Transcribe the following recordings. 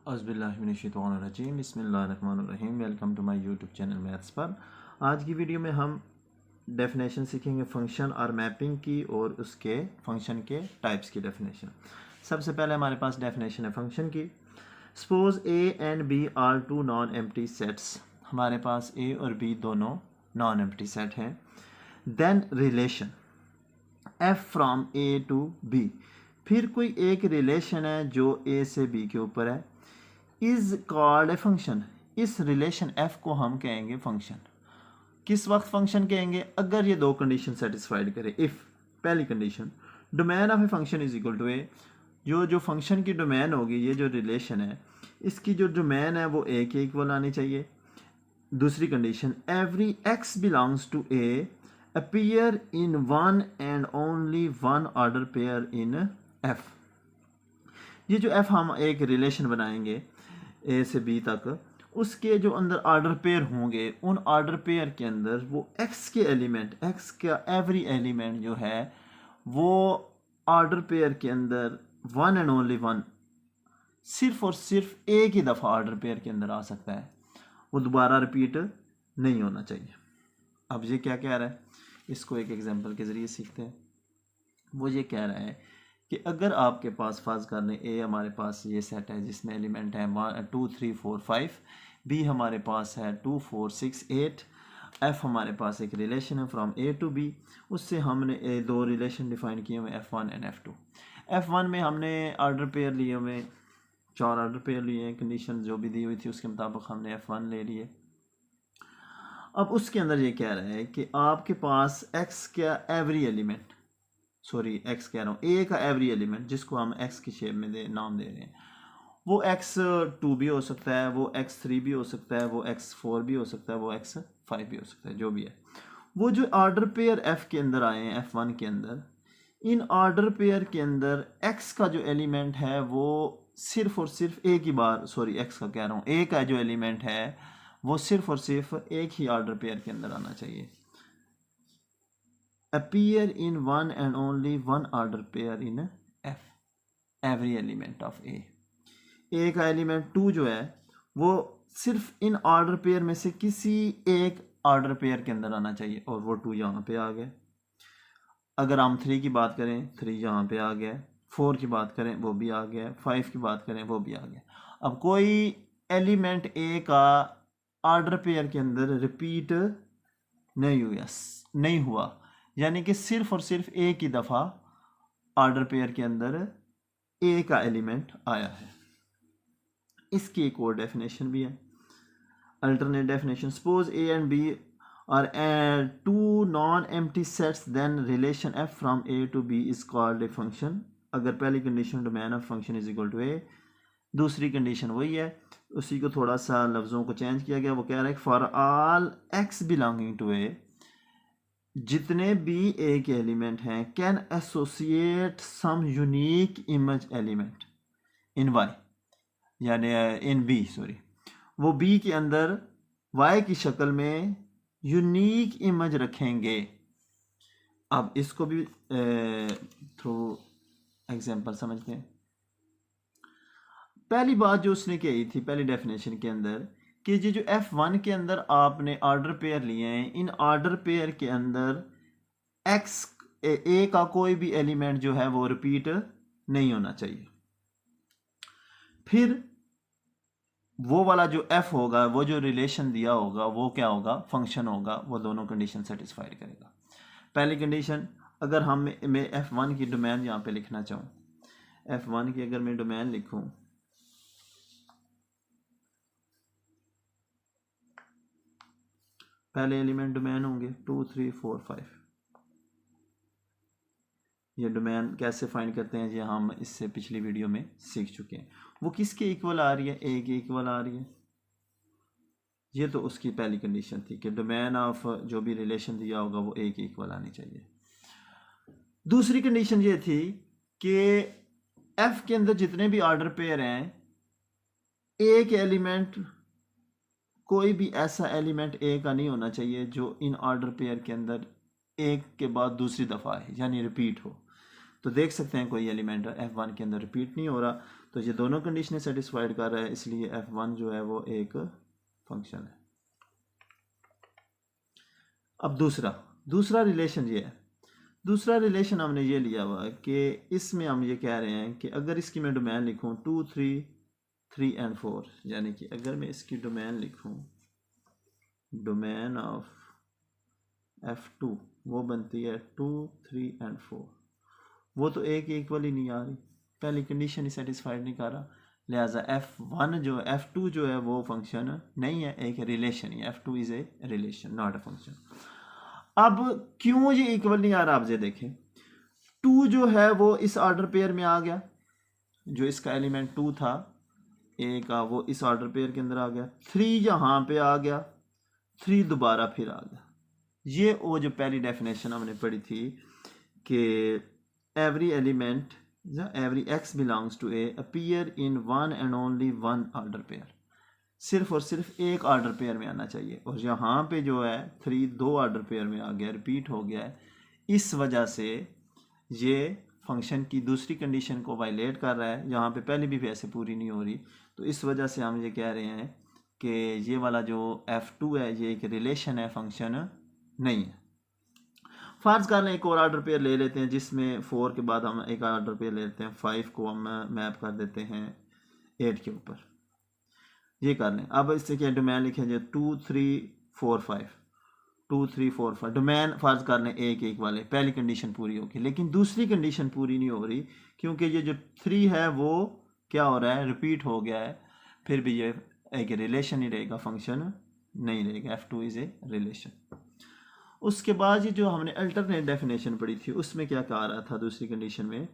औज़ुबिल्लाहिमिनश्शैतानिर्रजीम बिस्मिल्लाहिर्रहमानिर्रहीम। Welcome to my YouTube channel maths पर। आज की वीडियो में हम डेफिनेशन सीखेंगे फंक्शन और मैपिंग की और उसके फंक्शन के टाइप्स की डेफिनेशन। सबसे पहले हमारे पास डेफिनेशन है फंक्शन की। Suppose A and B are two non empty sets. हमारे पास ए और बी दोनों नॉन एम्प्टी सेट हैं। Then relation F from A to B. फिर कोई एक रिलेशन है जो ए से बी के ऊपर है, इज कॉल्ड ए फंक्शन। इस रिलेशन एफ को हम कहेंगे फंक्शन। किस वक्त फंक्शन कहेंगे? अगर ये दो कंडीशन सेटिस्फाइड करे। इफ पहली condition domain of a function is equal to A. जो फंक्शन की डोमेन होगी, ये जो रिलेशन है इसकी जो डोमेन है वो ए के इक्वल आनी चाहिए। दूसरी condition every X belongs to A appear in one and only one order pair in F. ये जो एफ हम एक रिलेशन बनाएंगे ए से बी तक, उसके जो अंदर ऑर्डर पेयर होंगे उन ऑर्डर पेयर के अंदर वो एक्स के एलिमेंट, एक्स का एवरी एलिमेंट जो है वो ऑर्डर पेयर के अंदर वन एंड ओनली वन, सिर्फ और सिर्फ एक ही दफ़ा ऑर्डर पेयर के अंदर आ सकता है, वो दोबारा रिपीट नहीं होना चाहिए। अब ये क्या कह रहा है, इसको एक एग्जांपल के ज़रिए सीखते हैं। वो ये कह रहा है कि अगर आपके पास फर्ज कर लें ए हमारे पास ये सेट है जिसमें एलिमेंट है 2 3 4 5, बी हमारे पास है 2 4 6 8, एफ हमारे पास एक रिलेशन है फ्रॉम ए टू बी। उससे हमने दो रिलेशन डिफाइन किए हुए F1 एंड F2। F1 में हमने ऑर्डर पेयर लिए हुए, 4 ऑर्डर पेयर लिए हैं, कंडीशन जो भी दी हुई थी उसके मुताबिक हमने F1 ले लिए। अब उसके अंदर ये कह रहा है कि आपके पास एक्स का एवरी एलिमेंट, सॉरी एक्स कह रहा हूँ, ए का एवरी एलिमेंट जिसको हम एक्स की शेप में नाम दे रहे हैं, वो x2 भी हो सकता है, वो x3 भी हो सकता है, वो x4 भी हो सकता है, वो x5 भी हो सकता है, जो भी है। वो जो ऑर्डर पेयर f के अंदर आए हैं F1 के अंदर, इन ऑर्डर पेयर के अंदर x का जो एलिमेंट है वो सिर्फ और सिर्फ एक ही बार, सॉरी x का कह रहा हूँ, a का जो एलिमेंट है वो सिर्फ और सिर्फ एक ही ऑर्डर पेयर के अंदर आना चाहिए। appear in one and only one order pair in F, every element of A। A का एलिमेंट 2 जो है वो सिर्फ इन ऑर्डर पेयर में से किसी एक ऑर्डर पेयर के अंदर आना चाहिए, और वो 2 यहाँ पे आ गया। अगर हम 3 की बात करें, 3 यहाँ पे आ गया, 4 की बात करें वो भी आ गया, 5 की बात करें वो भी आ गया। अब कोई एलिमेंट A का ऑर्डर पेयर के अंदर रिपीट नहीं हुआ, यानी कि सिर्फ और सिर्फ एक ही दफ़ा ऑर्डर पेयर के अंदर ए का एलिमेंट आया है। इसकी एक और डेफिनेशन भी है, alternate definition. Suppose A and B are two non empty sets, then relation F from A to B is called a function. अगर पहली condition domain of function is equal to A, दूसरी condition वही है, उसी को थोड़ा सा लफ्ज़ों को चेंज किया गया। वो कह रहा है for all x belonging to A, जितने भी ए के एलिमेंट हैं, can associate some unique image element in y, यानी इन बी, सॉरी, वो बी के अंदर वाई की शक्ल में यूनिक इमेज रखेंगे। अब इसको भी थ्रू एग्जांपल समझते हैं। पहली बात जो उसने कही थी पहली डेफिनेशन के अंदर कि ये जो F1 के अंदर आपने ऑर्डर पेयर लिए हैं, इन ऑर्डर पेयर के अंदर x ए का कोई भी एलिमेंट जो है वो रिपीट नहीं होना चाहिए। फिर वो वाला जो f होगा, वो जो रिलेशन दिया होगा वो क्या होगा? फंक्शन होगा। वो दोनों कंडीशन सेटिस्फाइड करेगा। पहली कंडीशन, अगर मैं F1 की डोमेन यहाँ पे लिखना चाहूँ, F1 की अगर मैं डोमेन लिखूँ, पहले एलिमेंट डोमेन होंगे 2 3 4 5। ये डोमेन कैसे फाइंड करते हैं ये हम इससे पिछली वीडियो में सीख चुके हैं। वो किसके इक्वल आ रही है? ए के इक्वल आ रही है। ये तो उसकी पहली कंडीशन थी कि डोमेन ऑफ जो भी रिलेशन दिया होगा वो ए के इक्वल आनी चाहिए। दूसरी कंडीशन ये थी कि एफ के अंदर जितने भी ऑर्डर पेयर हैं, ए के एलिमेंट, कोई भी ऐसा एलिमेंट ए का नहीं होना चाहिए जो इन ऑर्डर पेयर के अंदर एक के बाद दूसरी दफ़ा है, यानी रिपीट हो। तो देख सकते हैं कोई एलिमेंट F1 के अंदर रिपीट नहीं हो रहा, तो ये दोनों कंडीशनें सेटिस्फाइड कर रहा है, इसलिए f1 जो है वो एक फंक्शन है। अब दूसरा रिलेशन ये है, दूसरा रिलेशन हमने ये लिया हुआ है कि इसमें हम ये कह रहे हैं कि अगर इसकी मैं डोमेन लिखूं 2, 3, 3 एंड 4, यानी कि अगर मैं इसकी डोमेन लिखूं डोमेन ऑफ f2 वो बनती है 2, 3 एंड 4, वो तो एक इक्वल ही नहीं आ रही, पहली कंडीशन ही सेटिस्फाइड नहीं कर रहा, लिहाजा f1 जो है f2 जो है वो फंक्शन नहीं है, एक relation he, f2 is a relation not a function. अब क्यों ये इक्वल नहीं आ रहा, आप ये देखें 2 जो है वो इस ऑर्डर पेयर में आ गया, जो इसका एलिमेंट 2 था ए का वो इस ऑर्डर पेयर के अंदर आ गया, 3 यहाँ पे आ गया, 3 दोबारा फिर आ गया। ये वो जो पहली डेफिनेशन हमने पढ़ी थी कि every element every X belongs to A appear in one and only one order pair, सिर्फ और सिर्फ एक ऑर्डर पेयर में आना चाहिए, और यहाँ पे जो है 3 2 ऑर्डर पेयर में आ गया, रिपीट हो गया है, इस वजह से ये फंक्शन की दूसरी कंडीशन को वायलेट कर रहा है, यहाँ पे पहले भी वैसे पूरी नहीं हो रही, तो इस वजह से हम ये कह रहे हैं कि ये वाला जो f2 है ये एक रिलेशन है, फंक्शन नहीं है। फर्ज कर लें एक और ऑर्डर पेयर ले लेते हैं जिसमें 4 के बाद हम एक ऑर्डर पेयर ले लेते हैं, 5 को हम मैप कर देते हैं 8 के ऊपर, ये कर लें। अब इससे क्या डोमेन लिखेंगे 2, 3, 4, 5, 2, 3, 4, 5, डोमेन फर्ज कर लें एक वाले, पहली कंडीशन पूरी होगी, लेकिन दूसरी कंडीशन पूरी नहीं हो रही क्योंकि ये जो 3 है वो क्या हो रहा है, रिपीट हो गया है, फिर भी ये एक रिलेशन ही रहेगा, फंक्शन नहीं रहेगा, f2 इज ए रिलेशन। उसके बाद ये जो हमने अल्टरनेट डेफिनेशन पढ़ी थी उसमें क्या कहा रहा था दूसरी कंडीशन में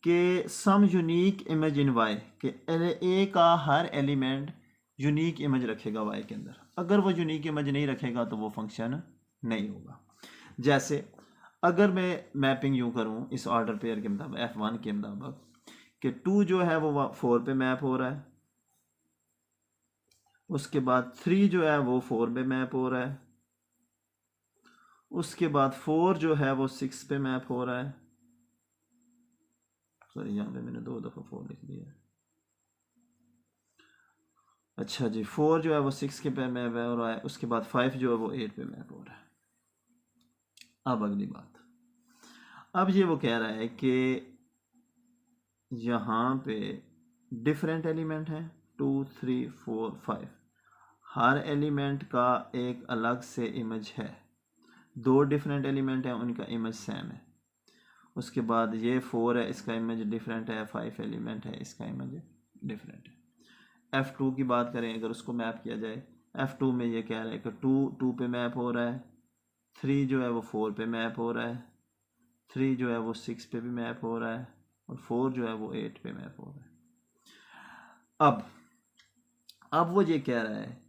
कि some unique image in Y, कि ए का हर एलिमेंट यूनिक इमेज रखेगा वाई के अंदर, अगर वो यूनिक इमेज नहीं रखेगा तो वो फंक्शन नहीं होगा। जैसे अगर मैं मैपिंग यूँ करूँ इस ऑर्डर पेयर के मुताबिक f1 के मुताबिक कि 2 जो है वो 4 पे मैप हो रहा है, उसके बाद 3 जो है वो 4 पे मैप हो रहा है, उसके बाद 4 जो है वो 6 पे मैप हो रहा है, सॉरी यहाँ पे मैंने 2 दफ़ा 4 लिख दिया है, अच्छा जी 4 जो है वो 6 के पे मैप हो रहा है, उसके बाद 5 जो है वो 8 पे मैप हो रहा है। अब अगली बात, अब ये वो कह रहा है कि यहाँ पे डिफरेंट एलिमेंट हैं 2, 3, 4, 5, हर एलिमेंट का एक अलग से इमेज है, 2 डिफरेंट एलिमेंट हैं उनका इमेज सेम है, उसके बाद ये 4 है इसका इमेज डिफरेंट है, 5 एलिमेंट है इसका इमेज डिफरेंट है। f2 की बात करें अगर उसको मैप किया जाए, f2 में ये कह रहा है कि 2 पे मैप हो रहा है, 3 जो है वो 4 पे मैप हो रहा है, 3 जो है वो 6 पे भी मैप हो रहा है, और 4 जो है वो 8 पे मैप हो रहा है। अब वो ये कह रहा है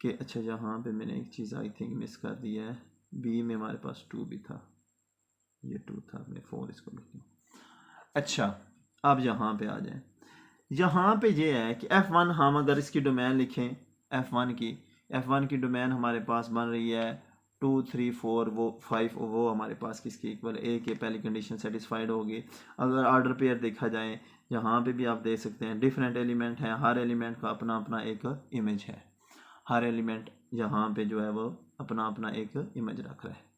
कि अच्छा यहाँ पे मैंने एक चीज़ आई थिंक मिस कर दी है, बी में हमारे पास 2 भी था, ये 2 था, मैं 4 इसको लिख दूँ। अच्छा अब यहाँ पे आ जाए, यहाँ पे ये है कि f1 हम अगर इसकी डोमेन लिखें f1 की डोमेन हमारे पास बन रही है 2, 3, 4 वो 5, वो हमारे पास किसकी इक्वल ए के, पहली कंडीशन सेटिस्फाइड होगी। अगर ऑर्डर पेयर देखा जाए यहाँ पे भी आप देख सकते हैं डिफरेंट एलिमेंट हैं, हर एलिमेंट का अपना अपना एक इमेज है, हर एलिमेंट यहाँ पे जो है वो अपना अपना एक इमेज रख रहा है।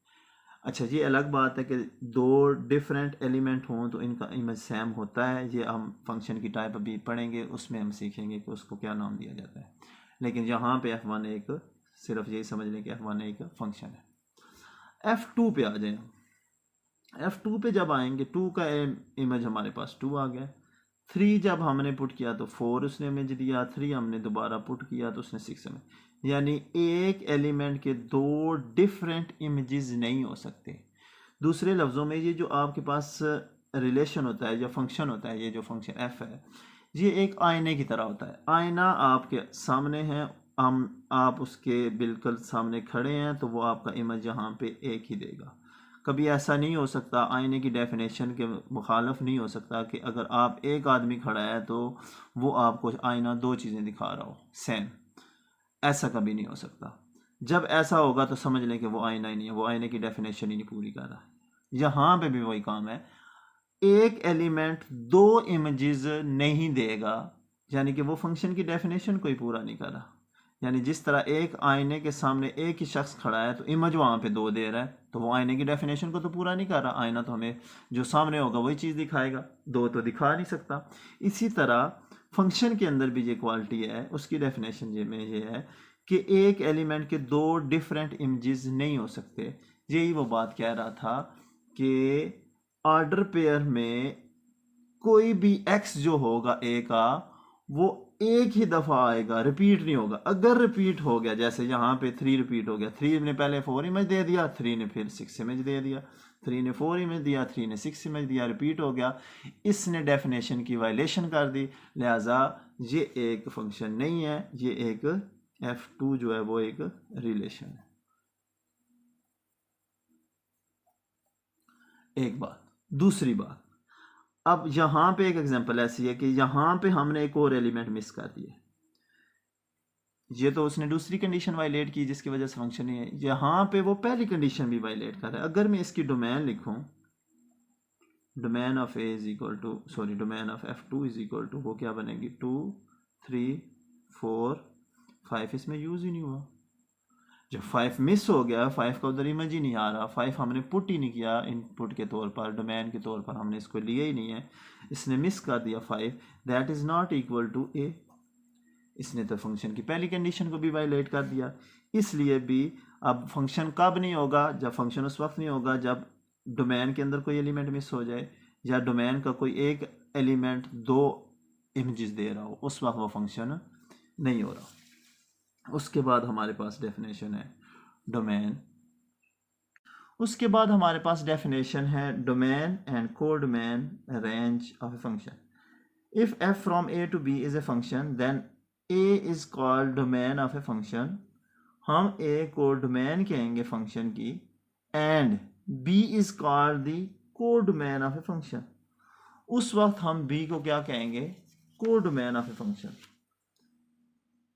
अच्छा ये अलग बात है कि 2 डिफरेंट एलिमेंट हों तो इनका इमेज सेम होता है, ये हम फंक्शन की टाइप अभी पढ़ेंगे उसमें हम सीखेंगे कि उसको क्या नाम दिया जाता है, लेकिन यहाँ पे f1 एक सिर्फ यही समझ लें कि f1 एक फंक्शन है। f2 पे आ जाए, f2 पे जब आएंगे 2 का इमेज हमारे पास 2 आ गया, 3 जब हमने पुट किया तो 4 उसने इमेज दिया, 3 हमने दोबारा पुट किया तो उसने 6 इमेज, यानी एक एलिमेंट के 2 डिफरेंट इमेजेस नहीं हो सकते। दूसरे लफ्ज़ों में ये जो आपके पास रिलेशन होता है या फंक्शन होता है, ये जो फंक्शन f है ये एक आईने की तरह होता है, आईना आपके सामने है, आप उसके बिल्कुल सामने खड़े हैं तो वो आपका इमेज यहाँ पे एक ही देगा। कभी ऐसा नहीं हो सकता, आईने की डेफिनेशन के मुखालफ नहीं हो सकता कि अगर आप एक आदमी खड़ा है तो वो आपको आईना 2 चीज़ें दिखा रहा हो सेम, ऐसा कभी नहीं हो सकता। जब ऐसा होगा तो समझ लें कि वो आईना ही नहीं है, वो आईने की डेफिनेशन ही नहीं पूरी कर रहा। यहाँ पे भी वही काम है, एक एलिमेंट दो इमेजेस नहीं देगा, यानी कि वो फंक्शन की डेफिनेशन कोई पूरा नहीं कर रहा। यानी जिस तरह एक आईने के सामने एक ही शख्स खड़ा है तो इमेज वहाँ पे दो दे रहा है, तो वो आईने की डेफिनेशन को तो पूरा नहीं कर रहा। आईना तो हमें जो सामने होगा वही चीज़ दिखाएगा, दो तो दिखा नहीं सकता। इसी तरह फंक्शन के अंदर भी ये क्वालिटी है, उसकी डेफिनेशन ये में ये है कि एक एलिमेंट के दो डिफरेंट इमेजेस नहीं हो सकते। यही वो बात कह रहा था कि ऑर्डर पेयर में कोई भी एक्स जो होगा ए का, वो एक ही दफ़ा आएगा, रिपीट नहीं होगा। अगर रिपीट हो गया, जैसे यहाँ पे 3 रिपीट हो गया, 3 ने पहले 4 इमेज दे दिया, 3 ने फिर 6 इमेज दे दिया, 3 ने 4 इमेज दिया, 3 ने 6 इमेज दिया, रिपीट हो गया, इसने डेफिनेशन की वायलेशन कर दी। लिहाजा ये एक फंक्शन नहीं है, ये एक F2 जो है वो एक रिलेशन है। एक बात। दूसरी बात, अब यहां पे एक एग्जांपल ऐसी है कि यहां पे हमने एक और एलिमेंट मिस कर दिया। ये तो उसने दूसरी कंडीशन वायलेट की जिसकी वजह से फंक्शन नहीं है। यहां पे वो पहली कंडीशन भी वायलेट कर रहा है। अगर मैं इसकी डोमेन लिखूं, domain of A is equal to, sorry, domain of F2 is equal to, वो क्या बनेगी, 2 3 4 5। इसमें यूज ही नहीं हुआ। जब 5 मिस हो गया, 5 का उधर इमेज ही नहीं आ रहा, 5 हमने पुट ही नहीं किया इनपुट के तौर पर, डोमेन के तौर पर हमने इसको लिया ही नहीं है, इसने मिस कर दिया 5, that is not equal to A. इसने तो फंक्शन की पहली कंडीशन को भी वायलेट कर दिया। इसलिए भी अब फंक्शन कब नहीं होगा, जब फंक्शन उस वक्त नहीं होगा जब डोमेन के अंदर कोई एलिमेंट मिस हो जाए, या डोमेन का कोई एक एलिमेंट दो इमेजेस दे रहा हो, उस वक्त वो फंक्शन नहीं हो रहा। उसके बाद हमारे पास डेफिनेशन है डोमेन। उसके बाद हमारे पास डेफिनेशन है domain and codomain range of a function. If f from a to b is a function, then a is called domain of a function. हम a को डोमेन कहेंगे फंक्शन की, and b is called the codomain of a function. उस वक्त हम b को क्या कहेंगे, codomain of a function.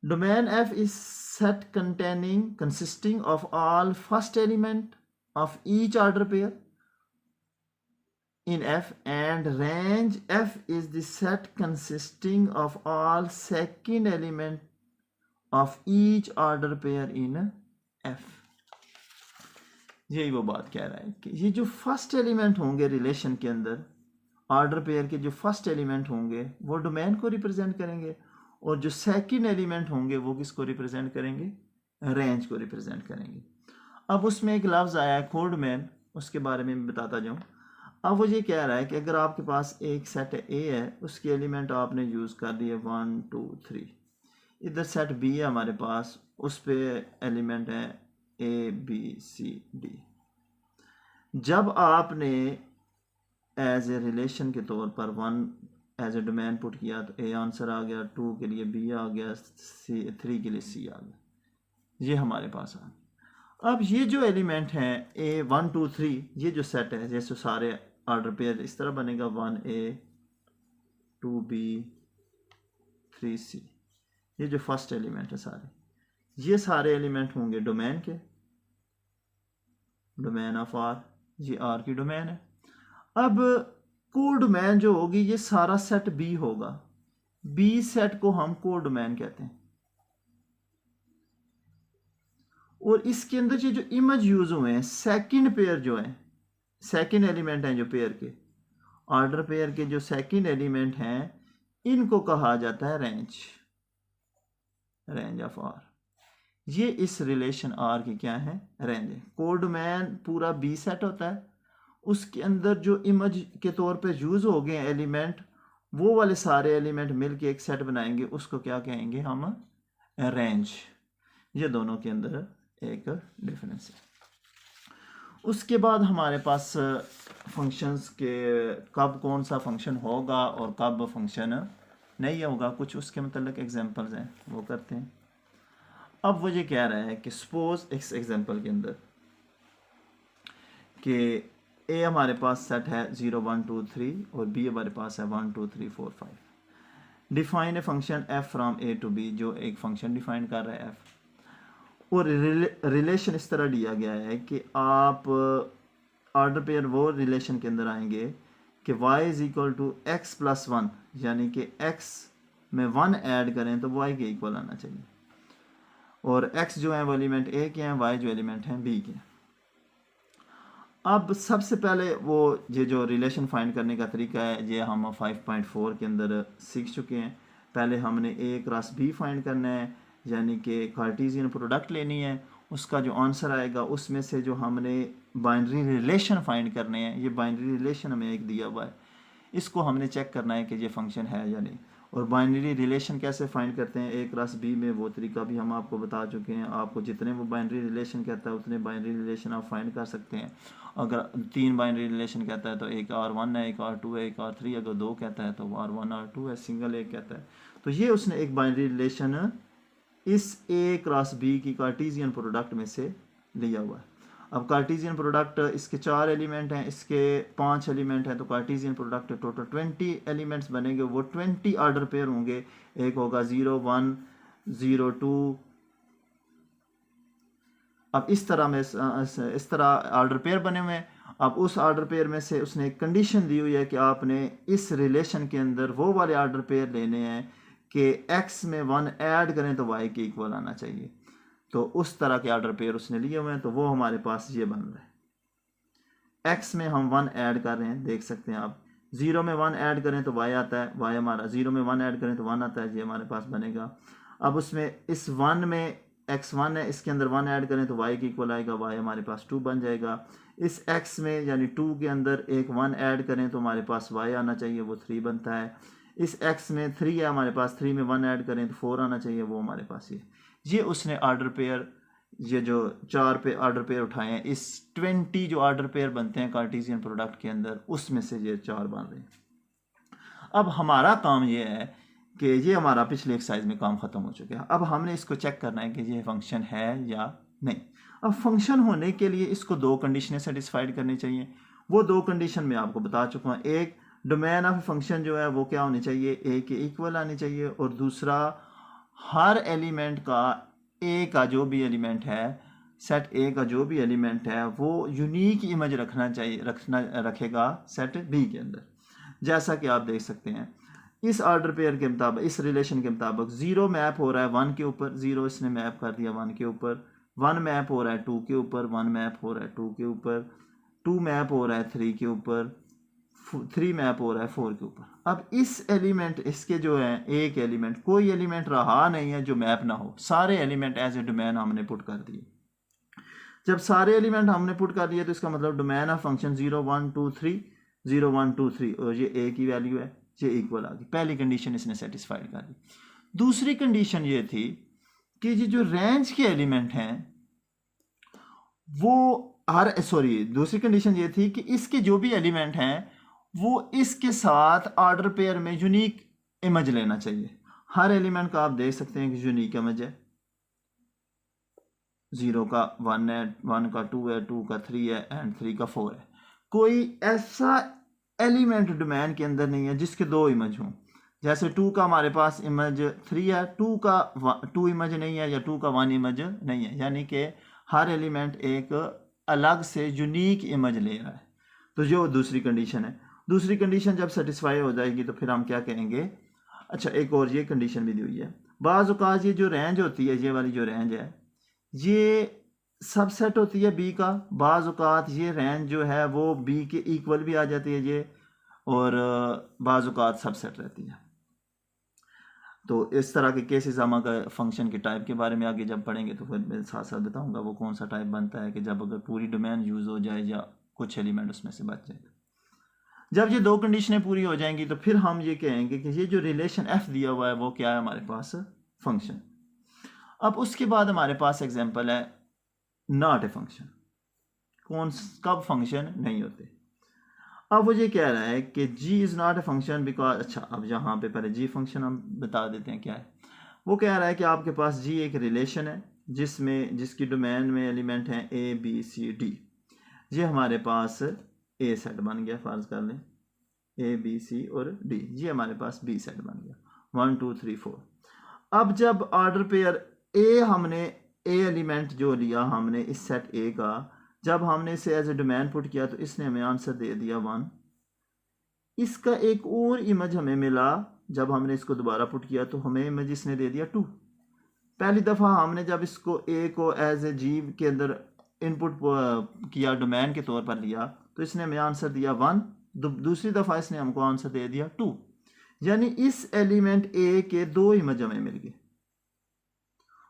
Domain F is set consisting of all first element of each order pair in F, and range F is the set consisting of all second element of each order pair in F। यही वो बात कह रहा है कि ये जो first element होंगे रिलेशन के अंदर, ऑर्डर पेयर के जो फर्स्ट एलिमेंट होंगे वो डोमेन को रिप्रेजेंट करेंगे, और जो सेकंड एलिमेंट होंगे वो किसको रिप्रेजेंट करेंगे, रेंज को रिप्रेजेंट करेंगे। अब उसमें एक लफ्ज़ आया है कोडोमेन, उसके बारे में बताता जाऊँ। अब वो ये कह रहा है कि अगर आपके पास एक सेट ए है, उसके एलिमेंट आपने यूज़ कर दिए 1 2 3, इधर सेट बी है हमारे पास, उस पे एलिमेंट है ए बी सी डी। जब आपने एज ए रिलेशन के तौर पर 1 एज ए डोमेन पुट किया तो ए आंसर आ गया, 2 के लिए बी आ गया, 3 के लिए सी आ गया, ये हमारे पास आ गया। अब ये जो एलिमेंट हैं ए 1 2 3, ये जो सेट है, जैसे सारे ऑर्डर पेयर इस तरह बनेगा, 1 ए 2 बी 3 सी। ये जो फर्स्ट एलिमेंट है सारे, ये सारे एलिमेंट होंगे डोमेन के, डोमेन ऑफ आर, ये आर की डोमेन है। अब कोडोमेन जो होगी, ये सारा सेट बी होगा, बी सेट को हम कोडोमेन कहते हैं। और इसके अंदर ये जो इमेज यूज हुए हैं, सेकंड पेयर जो है, सेकंड एलिमेंट हैं जो पेयर के, ऑर्डर पेयर के जो सेकंड एलिमेंट हैं, इनको कहा जाता है रेंज, रेंज ऑफ आर। ये इस रिलेशन आर की क्या है, रेंज है। कोडोमेन पूरा बी सेट होता है, उसके अंदर जो इमेज के तौर पे यूज हो गए एलिमेंट, वो वाले सारे एलिमेंट मिलके एक सेट बनाएंगे, उसको क्या कहेंगे हम, रेंज। ये दोनों के अंदर एक डिफरेंस है। उसके बाद हमारे पास फंक्शंस के कब कौन सा फंक्शन होगा और कब फंक्शन नहीं होगा, कुछ उसके मतलब एग्जांपल्स हैं, वो करते हैं। अब वो ये कह रहा है कि सपोज इस एग्जांपल के अंदर कि ए हमारे पास सेट है 0 1 2 3 और बी हमारे पास है 1 2 3 4 5। Define a function F from A to B, जो एक फंक्शन डिफाइन कर रहा है एफ, और रिलेशन इस तरह दिया गया है कि आप ऑर्डर पेयर वो रिलेशन के अंदर आएंगे कि y is equal to X plus one, यानी कि x में 1 ऐड करें तो y के इक्वल आना चाहिए, और x जो है वो एलिमेंट a के हैं, y जो एलिमेंट हैं b के हैं। अब सबसे पहले वो ये जो रिलेशन फाइंड करने का तरीका है ये हम 5.4 के अंदर सीख चुके हैं। पहले हमने a क्रॉस b फाइंड करना है, यानी कि कार्टेशियन प्रोडक्ट लेनी है, उसका जो आंसर आएगा उसमें से जो हमने बाइनरी रिलेशन फाइंड करने हैं, ये बाइनरी रिलेशन हमें एक दिया हुआ है, इसको हमने चेक करना है कि ये फंक्शन है या नहीं। और बाइनरी रिलेशन कैसे फाइंड करते हैं a क्रॉस b में, वो तरीका भी हम आपको बता चुके हैं। आपको जितने वो बाइनरी रिलेशन कहता है उतने बाइनरी रिलेशन आप फाइंड कर सकते हैं। अगर 3 बाइनरी रिलेशन कहता है तो एक R1 है, एक R2 है, एक R3, अगर 2 कहता है तो R1 R2 है, सिंगल एक कहता है तो ये उसने एक बाइनरी रिलेशन इस a क्रॉस b की कार्टेशियन प्रोडक्ट में से लिया हुआ है। अब कार्टेशियन प्रोडक्ट इसके 4 एलिमेंट हैं, इसके 5 एलिमेंट हैं, तो कार्टेशियन प्रोडक्ट टोटल 20 एलिमेंट्स बनेंगे, वो 20 ऑर्डर पेयर होंगे। एक होगा 0 1 0 2, अब इस तरह ऑर्डर पेयर बने हुए हैं। अब उस ऑर्डर पेयर में से उसने एक कंडीशन दी हुई है कि आपने इस रिलेशन के अंदर वो वाले ऑर्डर पेयर लेने हैं कि x में 1 ऐड करें तो y के इक्वल आना चाहिए। तो उस तरह के ऑर्डर पेयर उसने लिए हुए हैं, तो वो हमारे पास ये बन रहा है। x में हम 1 ऐड कर रहे हैं, देख सकते हैं आप, 0 में 1 ऐड करें तो y आता है, y हमारा 0 में 1 ऐड करें तो 1 आता है, ये हमारे पास बनेगा। अब उसमें इस 1 में x1 है, इसके अंदर 1 ऐड करें तो y के इक्वल आएगा, y हमारे पास 2 बन जाएगा। इस x में यानी 2 के अंदर एक 1 ऐड करें तो हमारे पास y आना चाहिए, वो 3 बनता है। इस x में 3 है हमारे पास, 3 में 1 ऐड करें तो 4 आना चाहिए, वो हमारे पास ये उसने ऑर्डर पेयर, ये जो 4 पे ऑर्डर पेयर उठाए हैं, इस 20 जो ऑर्डर पेयर बनते हैं कार्टेशियन प्रोडक्ट के अंदर, उसमें से ये 4 बन रहे हैं। अब हमारा काम ये है कि ये हमारा पिछले एक्सरसाइज में काम खत्म हो चुका है। अब हमने इसको चेक करना है कि ये फंक्शन है या नहीं। अब फंक्शन होने के लिए इसको 2 कंडीशनें सेटिस्फाइड करनी चाहिए। वो 2 कंडीशन मैं आपको बता चुका हूँ। एक, डोमेन ऑफ फंक्शन जो है वो क्या होनी चाहिए, a के इक्वल आनी चाहिए, और दूसरा, हर एलिमेंट का a का जो भी एलिमेंट है, सेट a का जो भी एलिमेंट है वो यूनिक इमेज रखेगा सेट b के अंदर। जैसा कि आप देख सकते हैं इस ऑर्डर पेयर के मुताबिक, इस रिलेशन के मुताबिक 0 मैप हो रहा है 1 के ऊपर, 0 इसने मैप कर दिया 1 के ऊपर, 1 मैप हो रहा है 2 के ऊपर, 1 मैप हो रहा है 2 के ऊपर, 2 मैप हो रहा है 3 के ऊपर, 3 मैप हो रहा है 4 के ऊपर। अब इस एलिमेंट, इसके जो है एक एलिमेंट, कोई एलिमेंट रहा नहीं है जो मैप ना हो, सारे एलिमेंट एज ए डोमेन हमने पुट कर दिए। जब सारे एलिमेंट हमने पुट कर दिए तो इसका मतलब डोमेन ऑफ फंक्शन 0 1 2 3 0 1 2 3, और ये a की वैल्यू है, ये इक्वल आ गई। पहली कंडीशन इसने सेटिस्फाइड कर दी। दूसरी कंडीशन ये थी कि ये जो रेंज के एलिमेंट हैं वो दूसरी कंडीशन ये थी कि इसके जो भी एलिमेंट हैं वो इसके साथ ऑर्डर पेयर में यूनिक इमेज लेना चाहिए। हर एलिमेंट का आप देख सकते हैं कि यूनिक इमेज है, 0 का 1 है, 1 का 2 है, 2 का 3 है, एंड 3 का 4 है। कोई ऐसा एलिमेंट डोमेन के अंदर नहीं है जिसके 2 इमेज हों। जैसे 2 का हमारे पास इमेज 3 है, 2 का 2 इमेज नहीं है, या 2 का 1 इमेज नहीं है, यानी कि हर एलिमेंट एक अलग से यूनिक इमेज ले रहा है। तो जो दूसरी कंडीशन है, दूसरी कंडीशन जब सेटिस्फाई हो जाएगी तो फिर हम क्या कहेंगे, अच्छा एक और ये कंडीशन भी दी हुई है, बाज़ औक़ात ये जो रेंज होती है, ये वाली जो रेंज है ये सबसेट होती है b का, बाज़ औक़ात ये रेंज जो है वो b के इक्वल भी आ जाती है ये, और बाज़ औक़ात सबसेट रहती है। तो इस तरह के केसेस हम अगर फंक्शन के टाइप के बारे में आगे जब पढ़ेंगे तो फिर मैं साथ साथ बताऊंगा वो कौन सा टाइप बनता है, कि जब अगर पूरी डोमेन यूज़ हो जाए या कुछ एलिमेंट उसमें से बच जाए। जब ये 2 कंडीशनें पूरी हो जाएंगी तो फिर हम ये कहेंगे कि ये जो रिलेशन f दिया हुआ है वो क्या है हमारे पास, फंक्शन। अब उसके बाद हमारे पास एग्जांपल है नॉट ए फंक्शन, कब फंक्शन नहीं होते। अब वो ये कह रहा है कि g is not a function because, अच्छा अब यहाँ पे पहले g फंक्शन हम बता देते हैं क्या है। वो कह रहा है कि आपके पास g एक रिलेशन है जिसकी डोमेन में एलिमेंट हैं a b c d। ये हमारे पास a सेट बन गया, फ़र्ज कर लें a b c और d, ये हमारे पास b सेट बन गया 1 2 3 4। अब जब ऑर्डर पेयर a, हमने a एलिमेंट जो लिया हमने इस सेट a का, जब हमने इसे एज ए डोमेन पुट किया तो इसने हमें आंसर दे दिया 1, इसका एक और इमेज हमें मिला, जब हमने इसको दोबारा पुट किया तो हमें इमेज इसने दे दिया 2। पहली दफ़ा हमने जब इसको ए को एज ए जी के अंदर इनपुट किया, डोमेन के तौर पर लिया, तो इसने हमें आंसर दिया 1। दूसरी दफ़ा इसने हमको आंसर दे दिया 2, यानी इस एलिमेंट ए के 2 इमेज हमें मिल गए।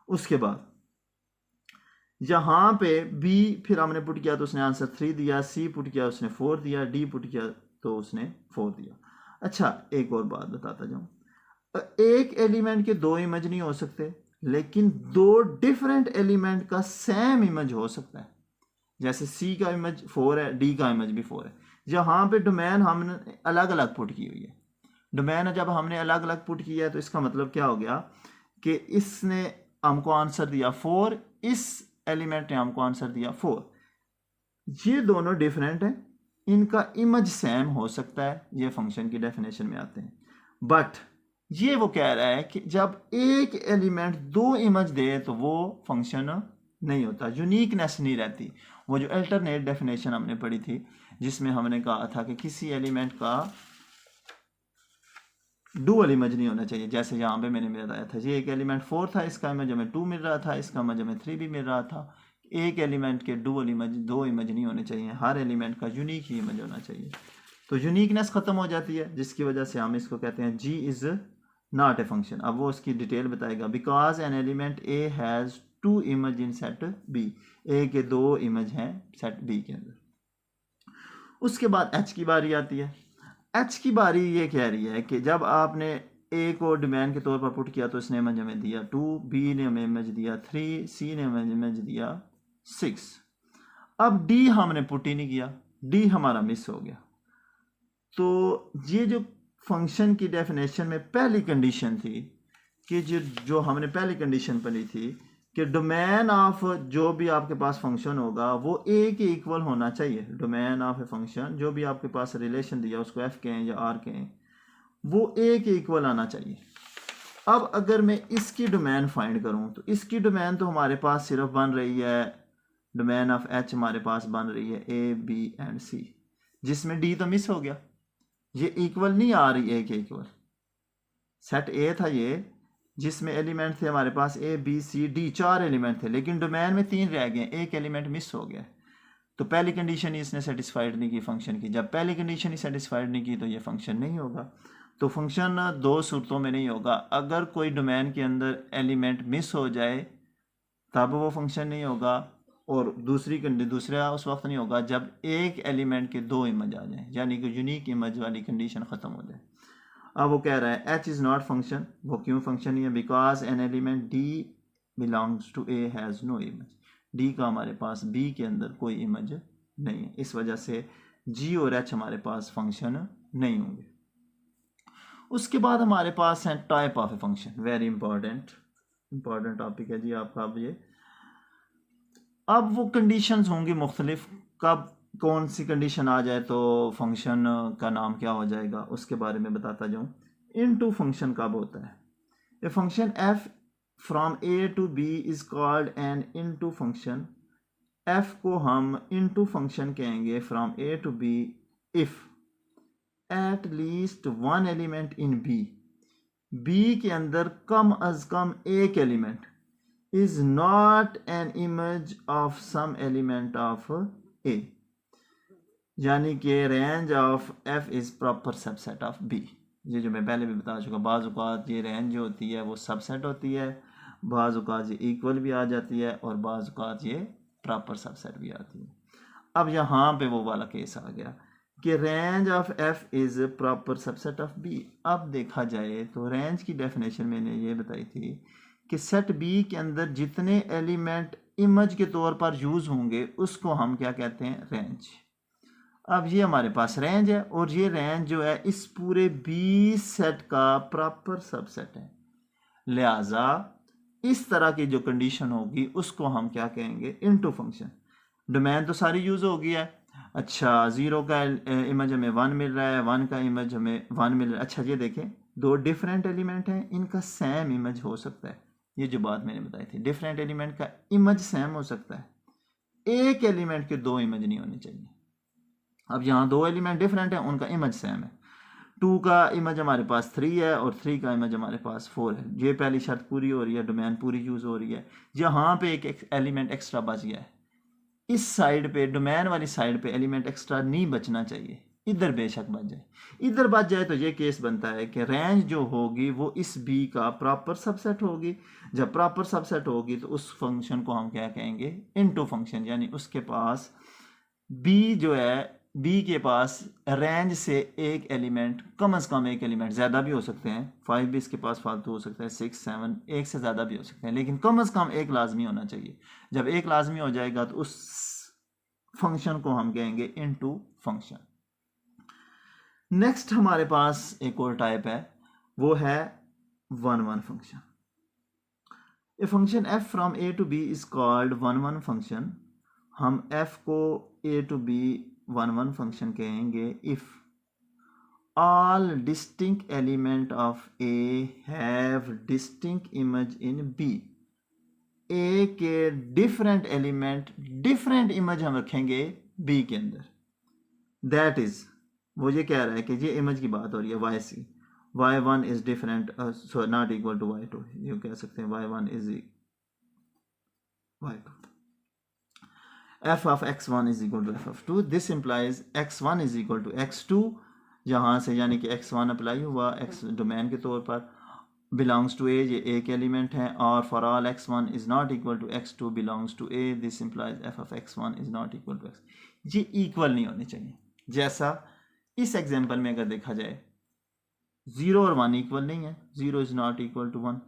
उसके बाद यहां पे बी फिर हमने पुट किया तो उसने आंसर 3 दिया, सी पुट किया उसने 4 दिया, डी पुट किया तो उसने 4 दिया। अच्छा, एक और बात बताता जाऊं, एक एलिमेंट के 2 इमेज नहीं हो सकते, लेकिन 2 डिफरेंट एलिमेंट का सेम इमेज हो सकता है। जैसे सी का इमेज 4 है, डी का इमेज भी 4 है। जहां पे डोमेन हमने अलग अलग पुट की हुई है, डोमेन जब हमने अलग अलग पुट किया है तो इसका मतलब क्या हो गया कि इसने हमको आंसर दिया 4, इस एलिमेंट ने हमको आंसर दिया 4। ये दोनों डिफरेंट हैं, इनका इमेज सेम हो सकता है, ये फंक्शन की डेफिनेशन में आते हैं। बट ये वो कह रहा है कि जब एक एलिमेंट 2 इमेज दे तो वो फंक्शन नहीं होता, यूनिकनेस नहीं रहती। वो जो अल्टरनेट डेफिनेशन हमने पढ़ी थी, जिसमें हमने कहा था कि किसी एलिमेंट का डुअल इमेज नहीं होना चाहिए। जैसे यहाँ पे मैंने बताया था, ये एक एलिमेंट 4 था, इसका इमेज हमें 2 मिल रहा था, इसका इमेज हमें 3 भी मिल रहा था। एक एलिमेंट के डुअल इमेज, 2 इमेज नहीं होने चाहिए, हर एलिमेंट का यूनिक ही इमेज होना चाहिए। तो यूनिकनेस खत्म हो जाती है, जिसकी वजह से हम इसको कहते हैं g is not a function. अब वो उसकी डिटेल बताएगा। Because an element a has 2 image in set B, A के 2 इमेज हैं सेट बी के अंदर। उसके बाद एच की बारी आती है। एच की बारी ये कह रही है कि जब आपने ए को डोमेन के तौर पर पुट किया तो इसने इमेज हमें दिया 2, बी ने हमें इमेज दिया 3, सी ने हमें इमेज दिया 6। अब डी हमने पुट ही नहीं किया, डी हमारा मिस हो गया। तो ये जो फंक्शन की डेफिनेशन में पहली कंडीशन थी कि जो हमने पहली कंडीशन पढ़ी थी कि डोमेन ऑफ जो भी आपके पास फंक्शन होगा वो ए के इक्वल होना चाहिए। डोमेन ऑफ ए फंक्शन, जो भी आपके पास रिलेशन दिया उसको एफ कहें या आर कहें, वो ए के इक्वल आना चाहिए। अब अगर मैं इसकी डोमेन फाइंड करूं तो इसकी डोमेन तो हमारे पास सिर्फ बन रही है, डोमेन ऑफ एच हमारे पास बन रही है ए बी एंड सी, जिसमें डी तो मिस हो गया। ये इक्वल नहीं आ रही ए के इक्वल। सेट ए था ये, जिसमें एलिमेंट थे हमारे पास A B C D, 4 element थे, लेकिन डोमेन में 3 रह गए, एक एलिमेंट मिस हो गया। तो पहली कंडीशन ही इसने सेटिस्फाइड नहीं की फंक्शन की। जब पहली कंडीशन ही सेटिस्फाइड नहीं की तो ये फंक्शन नहीं होगा। तो फंक्शन 2 सूरतों में नहीं होगा। अगर कोई डोमेन के अंदर एलिमेंट मिस हो जाए तब वो फंक्शन नहीं होगा, और दूसरा उस वक्त नहीं होगा जब एक एलिमेंट के 2 इमेज आ जाए, यानी कि यूनिक इमेज वाली कंडीशन ख़त्म हो जाए। अब वो कह रहा है एच इज़ नॉट फंक्शन। वो क्यों फंक्शन नहीं है? Because an element D belongs to A has no image. D का हमारे पास बी के अंदर कोई इमेज नहीं है, इस वजह से जी और एच हमारे पास फंक्शन नहीं होंगे। उसके बाद हमारे पास है type of a function. Very important topic है जी आपका। अब वो कंडीशंस होंगी मुख्तलिफ, कब कौन सी कंडीशन आ जाए तो फंक्शन का नाम क्या हो जाएगा, उसके बारे में बताता जाऊँ। इनटू फंक्शन कब होता है? A function F from A to B is called an into function. F को हम इनटू फंक्शन कहेंगे from A to B if at least one element in B, B के अंदर कम अज कम एक element is not an image of some element of A, यानी कि range of F is proper subset of B। ये जो मैं पहले भी बता चुका, बाज़ औक़ात ये रेंज जो होती है वो सबसेट होती है, बाज़ औक़ात ये इक्वल भी आ जाती है, और बाज़ औक़ात ये प्रॉपर सबसेट भी आती है। अब यहाँ पे वो वाला केस आ गया कि range of F is proper subset of B। अब देखा जाए तो रेंज की डेफिनेशन मैंने ये बताई थी कि सेट बी के अंदर जितने एलिमेंट इमेज के तौर पर यूज़ होंगे उसको हम क्या कहते हैं? रेंज। अब ये हमारे पास रेंज है, और ये रेंज जो है इस पूरे बी सेट का प्रॉपर सबसेट है। लिहाजा इस तरह की जो कंडीशन होगी उसको हम क्या कहेंगे? Into function. डोमेन तो सारी यूज़ हो गया है। अच्छा, 0 का इमेज हमें 1 मिल रहा है, 1 का इमेज हमें 1 मिल रहा है। अच्छा, ये देखें 2 डिफरेंट एलिमेंट हैं, इनका सेम इमेज हो सकता है। ये जो बात मैंने बताई थी, डिफरेंट एलिमेंट का इमेज सेम हो सकता है, एक एलिमेंट के 2 इमेज नहीं होने चाहिए। अब यहाँ 2 एलिमेंट डिफरेंट हैं, उनका इमेज सेम है। 2 का इमेज हमारे पास 3 है और 3 का इमेज हमारे पास 4 है। ये पहली शर्त पूरी हो रही है, डोमेन पूरी यूज़ हो रही है। यहाँ पे एक एलिमेंट एक्स्ट्रा बच गया है, इस साइड पे डोमेन वाली साइड पे एलिमेंट एक्स्ट्रा नहीं बचना चाहिए, इधर बेशक बच जाए। इधर बच जाए तो ये केस बनता है कि रेंज जो होगी वो इस बी का प्रॉपर सबसेट होगी। जब प्रॉपर सबसेट होगी तो उस फंक्शन को हम क्या कहेंगे, इनटू फंक्शन, यानी उसके पास बी जो है, बी के पास रेंज से एक एलिमेंट, कम से कम एक एलिमेंट, ज़्यादा भी हो सकते हैं, 5 भी इसके पास फालतू हो सकता है, 6 7 एक से ज़्यादा भी हो सकते हैं, लेकिन कम से कम एक लाजमी होना चाहिए। जब एक लाजमी हो जाएगा तो उस फंक्शन को हम कहेंगे इनटू फंक्शन। नेक्स्ट हमारे पास एक और टाइप है, वो है 1 1 function. A function f from a to b is called 1 1 function. हम f को a to b 1 1 फंक्शन कहेंगे if all distinct element of a have distinct image in b। a के डिफरेंट एलिमेंट डिफरेंट इमेज हम रखेंगे b के अंदर। That is, वो ये कह रहा है कि ये इमेज की बात हो रही है y सी, y1 is different so not equal to y2, ये कह सकते हैं y1 is y2। f of x1 is equal to f of 2, this implies x1 is equal to x2। यहाँ से यानी कि x1 अप्लाई हुआ x डोमेन के तौर पर, belongs to a, ये a के एलिमेंट हैं, और for all x1 is not equal to x2 belongs to a, this implies f of x1 is not equal to x। ये इक्वल नहीं होने चाहिए। जैसा इस एग्जांपल में अगर देखा जाए 0 और 1 इक्वल नहीं है, 0 is not equal to 1,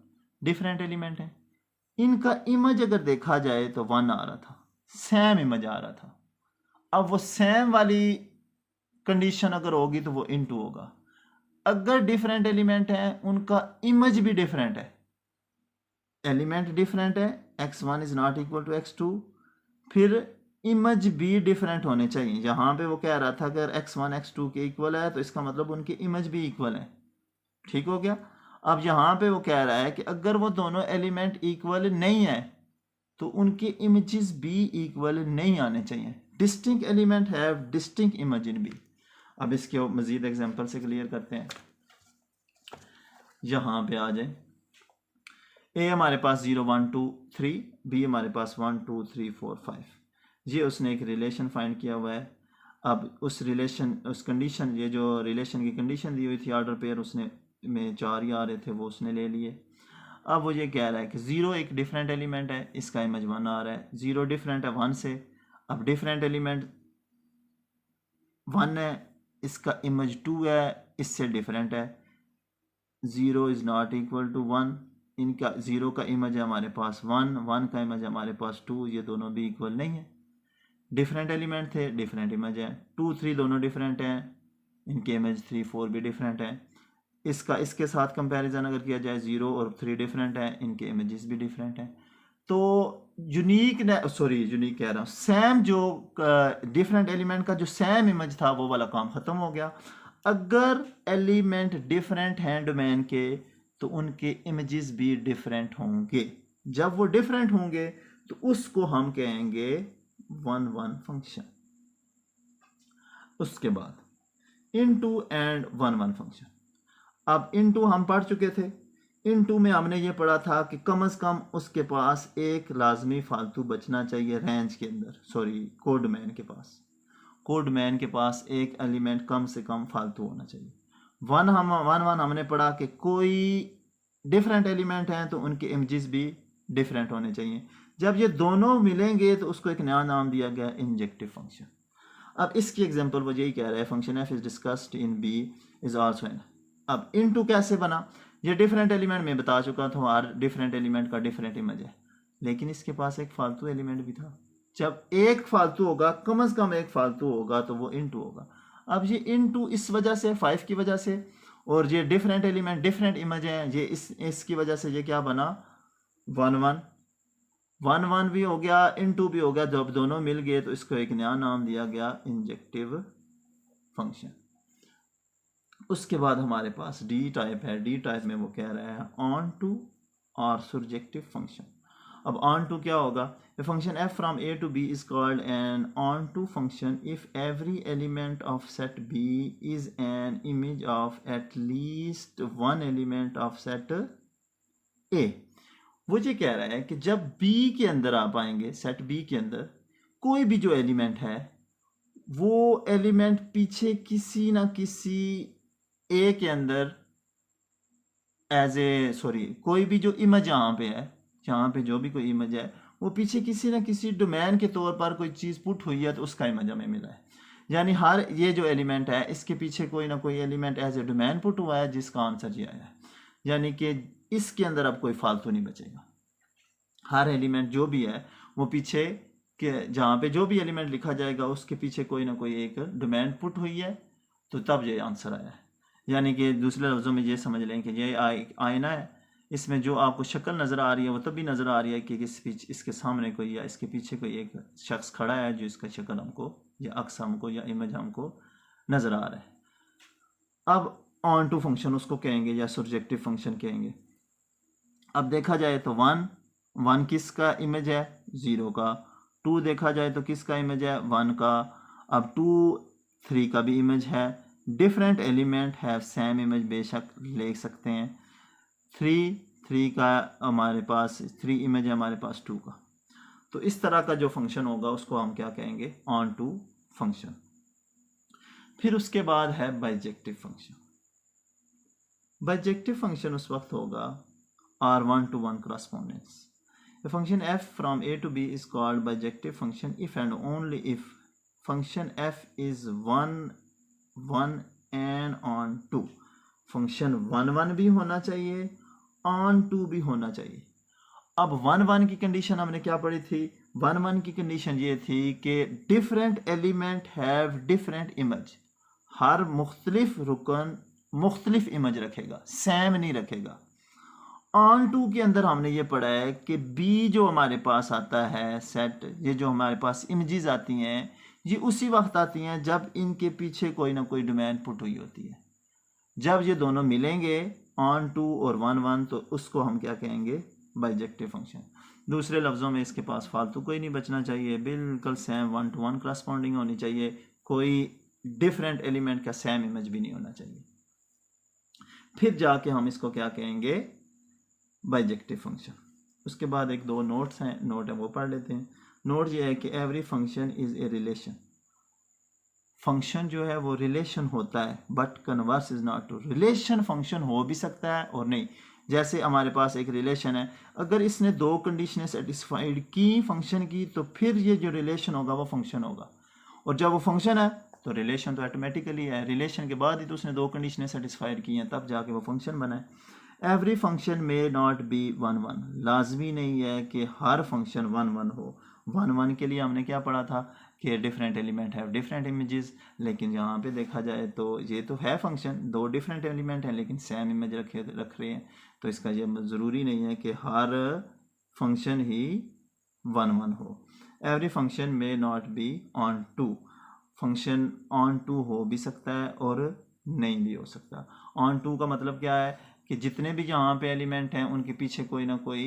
different element है। इनका इमेज अगर देखा जाए तो 1 आ रहा था, सेम इमेज आ रहा था। अब वो सेम वाली कंडीशन अगर होगी तो वो इनटू होगा। अगर डिफरेंट एलिमेंट है उनका इमेज भी डिफरेंट है, एलिमेंट डिफरेंट है, x1 is not equal to x2, फिर इमेज भी डिफरेंट होने चाहिए। यहाँ पे वो कह रहा था अगर x1 x2 के इक्वल है तो इसका मतलब उनकी इमेज भी इक्वल है, ठीक हो गया। अब यहाँ पे वो कह रहा है कि अगर वो दोनों एलिमेंट इक्वल नहीं है तो उनके इमेजेस भी इक्वल नहीं आने चाहिए। Distinct element have distinct image in B. अब इसके मजीद एग्जांपल से क्लियर करते हैं। यहाँ पे आ जाए, ए हमारे पास 0 1 2 3, बी हमारे पास 1 2 3 4 5। ये उसने एक रिलेशन फाइंड किया हुआ है। अब उस रिलेशन, उस कंडीशन, ये जो रिलेशन की कंडीशन दी हुई थी ऑर्डर पेयर, उसने में 4 ही आ रहे थे, वो उसने ले लिए। अब वो ये कह रहा है कि 0 एक डिफरेंट एलिमेंट है, इसका इमेज 1 आ रहा है, 0 डिफरेंट है 1 से। अब डिफरेंट एलिमेंट 1 है, इसका इमेज 2 है, इससे डिफरेंट है, 0 इज नॉट इक्वल टू 1। इनका 0 का इमेज है हमारे पास 1, 1 का इमेज है हमारे पास 2, ये दोनों भी इक्वल नहीं है। डिफरेंट एलिमेंट थे, डिफरेंट इमेज है। 2 3 दोनों डिफरेंट हैं, इनके इमेज 3 4 भी डिफरेंट हैं। इसका इसके साथ कंपैरिजन अगर किया जाए, 0 और 3 डिफरेंट हैं, इनके इमेजेस भी डिफरेंट हैं। तो यूनिक कह रहा हूँ, सेम जो डिफरेंट एलिमेंट का जो सेम इमेज था वो वाला काम ख़त्म हो गया। अगर एलिमेंट डिफरेंट हैं डोमेन के तो उनके इमेजेस भी डिफरेंट होंगे। जब वो डिफरेंट होंगे तो उसको हम कहेंगे 1 1 फंक्शन। उसके बाद इनटू एंड 1 1 फंक्शन। अब इनटू हम पढ़ चुके थे, इनटू में हमने ये पढ़ा था कि कम से कम उसके पास एक लाजमी फालतू बचना चाहिए रेंज के अंदर, कोड मैन के पास, कोड मैन के पास एक एलिमेंट कम से कम फालतू होना चाहिए। 1 1 हमने पढ़ा कि कोई डिफरेंट एलिमेंट हैं तो उनके इमेजेस भी डिफरेंट होने चाहिए। जब ये दोनों मिलेंगे तो उसको एक नया नाम दिया गया, इंजेक्टिव फंक्शन। अब इसकी एग्जांपल वो यही कह रहा है, function F is discussed in B is also an. अब इनटू कैसे बना, ये डिफरेंट एलिमेंट में बता चुका था, हर डिफरेंट एलिमेंट का डिफरेंट इमेज है, लेकिन इसके पास एक फालतू एलिमेंट भी था। जब एक फालतू होगा, कम से कम एक फालतू होगा, तो वो इनटू होगा। अब ये इनटू इस वजह से, 5 की वजह से, और ये डिफरेंट एलिमेंट डिफरेंट इमेज है, ये इसकी वजह से ये क्या बना, 1 1 1 1 भी हो गया, इनटू भी हो गया। जब दोनों मिल गए तो इसको एक नया नाम दिया गया, इंजेक्टिव फंक्शन। उसके बाद हमारे पास डी टाइप है। डी टाइप में वो कह रहा है ऑन टू और सर्जेक्टिव फंक्शन। अब ऑन टू क्या होगा, a function f from a to b is called an onto function if every element of set b is an image of at least one element of set a। वो ये कह रहा है कि जब b के अंदर आप आएंगे, सेट b के अंदर कोई भी जो एलिमेंट है वो एलिमेंट पीछे किसी ना किसी a के अंदर कोई भी जो इमेज यहाँ पे है, यहाँ पे जो भी कोई इमेज है वो पीछे किसी ना किसी डोमेन के तौर पर कोई चीज़ पुट हुई है तो उसका इमेज हमें मिला है। यानी हर ये जो एलिमेंट है इसके पीछे कोई ना कोई element as a domain put हुआ है जिसका आंसर ये आया है। यानी कि इसके अंदर अब कोई फालतू नहीं बचेगा। हर एलिमेंट जो भी है वो पीछे के जहाँ पे जो भी एलिमेंट लिखा जाएगा उसके पीछे कोई ना कोई एक डोमेन पुट हुई है तो तब ये आंसर आया है। यानी कि दूसरे लफ्ज़ों में ये समझ लें कि ये आईना है, इसमें जो आपको शक्ल नज़र आ रही है वो तभी नज़र आ रही है कि इसके सामने कोई या इसके पीछे कोई एक शख्स खड़ा है जो इसका शक्ल हमको या अक्स हमको या इमेज हमको नज़र आ रहा है। अब ऑन टू फंक्शन उसको कहेंगे या सर्जेक्टिव फंक्शन कहेंगे। अब देखा जाए तो वन किसका इमेज है, 0 का। 2 देखा जाए तो किसका इमेज है, 1 का। अब 2 3 का भी इमेज है। Different element have same image बेशक ले सकते हैं। 3 का हमारे पास 3 इमेज है हमारे पास 2 का। तो इस तरह का जो फंक्शन होगा उसको हम क्या कहेंगे, ऑन टू फंक्शन। फिर उसके बाद है बाइजेक्टिव फंक्शन। बाइजेक्टिव फंक्शन उस वक्त होगा R1-to-1 correspondence. A function f from a to b is called bijective function if and only if function f is 1 and on 2। Function 1 भी होना चाहिए, ऑन 2 भी होना चाहिए। अब 1 की कंडीशन हमने क्या पढ़ी थी, 1 की कंडीशन ये थी कि different element have different image. हर मुख्तलिफ रुकन मुख्तलिफ इमेज रखेगा, सेम नहीं रखेगा। ऑन 2 के अंदर हमने ये पढ़ा है कि बी जो हमारे पास आता है सेट, ये जो हमारे पास इमेजेस आती हैं ये उसी वक्त आती हैं जब इनके पीछे कोई ना कोई डोमेन पुट हुई होती है। जब ये दोनों मिलेंगे ऑन 2 और 1 तो उसको हम क्या कहेंगे, बाइजेक्टिव फंक्शन। दूसरे लफ्ज़ों में इसके पास फालतू कोई नहीं बचना चाहिए, बिल्कुल सेम 1-to-1 करस्पॉन्डिंग होनी चाहिए, कोई डिफरेंट एलिमेंट का सेम इमेज भी नहीं होना चाहिए। फिर जाके हम इसको क्या कहेंगे, बाइजेक्टिव फंक्शन। उसके बाद एक दो नोट्स हैं, नोट है वो पढ़ लेते हैं। नोट ये है कि every function is a relation. Function जो है वो रिलेशन होता है but converse is not true. Relation function हो भी सकता है और नहीं। जैसे हमारे पास एक रिलेशन है, अगर इसने 2 कंडीशनें सेटिस्फाइड की फंक्शन की तो फिर ये जो रिलेशन होगा वो फंक्शन होगा। और जब वो फंक्शन है तो रिलेशन तो ऑटोमेटिकली है, रिलेशन के बाद ही तो उसने 2 कंडीशनें सेटिस्फाइड की हैं तब जाके वो फंक्शन बना है। एवरी फंक्शन में नॉट बी 1-1। लाजमी नहीं है कि हर फंक्शन 1-1 हो। 1-1 के लिए हमने क्या पढ़ा था कि डिफरेंट एलिमेंट है डिफरेंट इमेजेस, लेकिन यहाँ पे देखा जाए तो ये तो है फंक्शन, 2 डिफरेंट एलिमेंट हैं लेकिन सेम इमेज रख रहे हैं, तो इसका ये ज़रूरी नहीं है कि हर फंक्शन ही 1-1 हो। एवरी फंक्शन में not be on 2। Function on 2 हो भी सकता है और नहीं भी हो सकता। ऑन 2 का मतलब क्या है कि जितने भी यहाँ पे एलिमेंट हैं उनके पीछे कोई ना कोई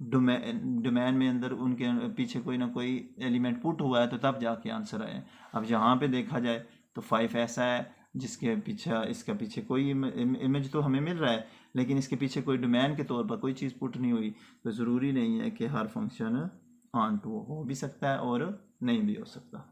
डोमेन में अंदर उनके पीछे कोई ना कोई एलिमेंट पुट हुआ है तो तब जाके आंसर आए। अब यहाँ पे देखा जाए तो 5 ऐसा है जिसके पीछे इसका पीछे कोई इमेज तो हमें मिल रहा है लेकिन इसके पीछे कोई डोमेन के तौर पर कोई चीज़ पुट नहीं हुई, तो ज़रूरी नहीं है कि हर फंक्शन ऑन 2 हो भी सकता है और नहीं भी हो सकता।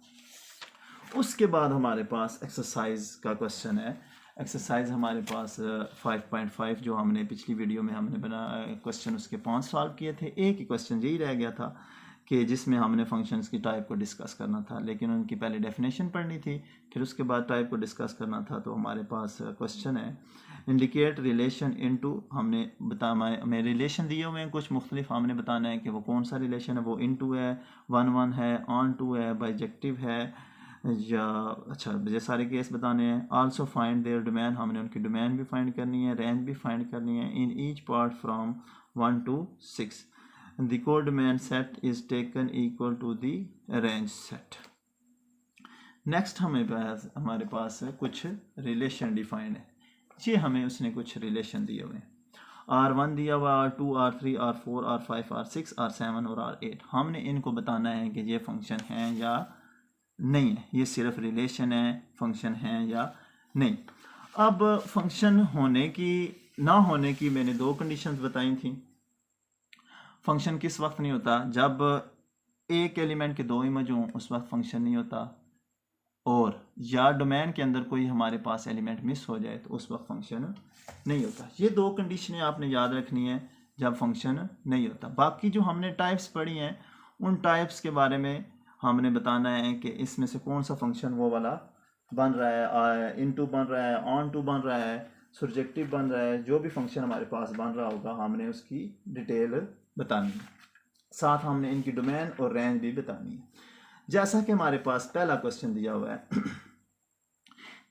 उसके बाद हमारे पास एक्सरसाइज का क्वेश्चन है। एक्सरसाइज हमारे पास 5.5 जो हमने पिछली वीडियो में हमने बना क्वेश्चन उसके 5 सॉल्व किए थे। एक ही क्वेश्चन यही रह गया था कि जिसमें हमने फंक्शंस की टाइप को डिस्कस करना था, लेकिन उनकी पहले डेफिनेशन पढ़नी थी फिर उसके बाद टाइप को डिस्कस करना था। तो हमारे पास क्वेश्चन है इंडिकेट रिलेशन इनटू, हमने हमें रिलेशन दिए हुए हैं कुछ मुख्तलिफ, हमने बताना है कि वो कौन सा रिलेशन है, वो इनटू है, 1-1 है, ऑन 2 है, बाइजेक्टिव है या अच्छा ये सारे केस बताने हैं। आल्सो फाइंड देयर डोमेन, हमने उनकी डोमेन भी फाइंड करनी है, रेंज भी फाइंड करनी है in each part from 1 to 6। The codomain set is taken equal to the range set. Next हमारे पास कुछ रिलेशन डिफाइंड है, ये हमें उसने कुछ रिलेशन दिए हुए हैं। R1 दिया हुआ, R2, R3, R4, R5, R6, R7 और R8। हमने इनको बताना है कि ये फंक्शन हैं या नहीं है, ये सिर्फ रिलेशन है, फंक्शन हैं या नहीं। अब फंक्शन होने की ना होने की मैंने दो कंडीशंस बताई थी। फंक्शन किस वक्त नहीं होता? जब एक एलिमेंट के दो इमेज हों, उस वक्त फंक्शन नहीं होता। और या डोमेन के अंदर कोई हमारे पास एलिमेंट मिस हो जाए तो उस वक्त फंक्शन नहीं होता। ये दो कंडीशनें आपने याद रखनी है जब फंक्शन नहीं होता। बाकी जो हमने टाइप्स पढ़ी हैं उन टाइप्स के बारे में हमने बताना है कि इसमें से कौन सा फंक्शन वो वाला बन रहा है, इनटू बन रहा है, ऑन टू बन रहा है, सर्जेक्टिव बन रहा है। जो भी फंक्शन हमारे पास बन रहा होगा हमने उसकी डिटेल बतानी है, साथ हमने इनकी डोमेन और रेंज भी बतानी है। जैसा कि हमारे पास पहला क्वेश्चन दिया हुआ है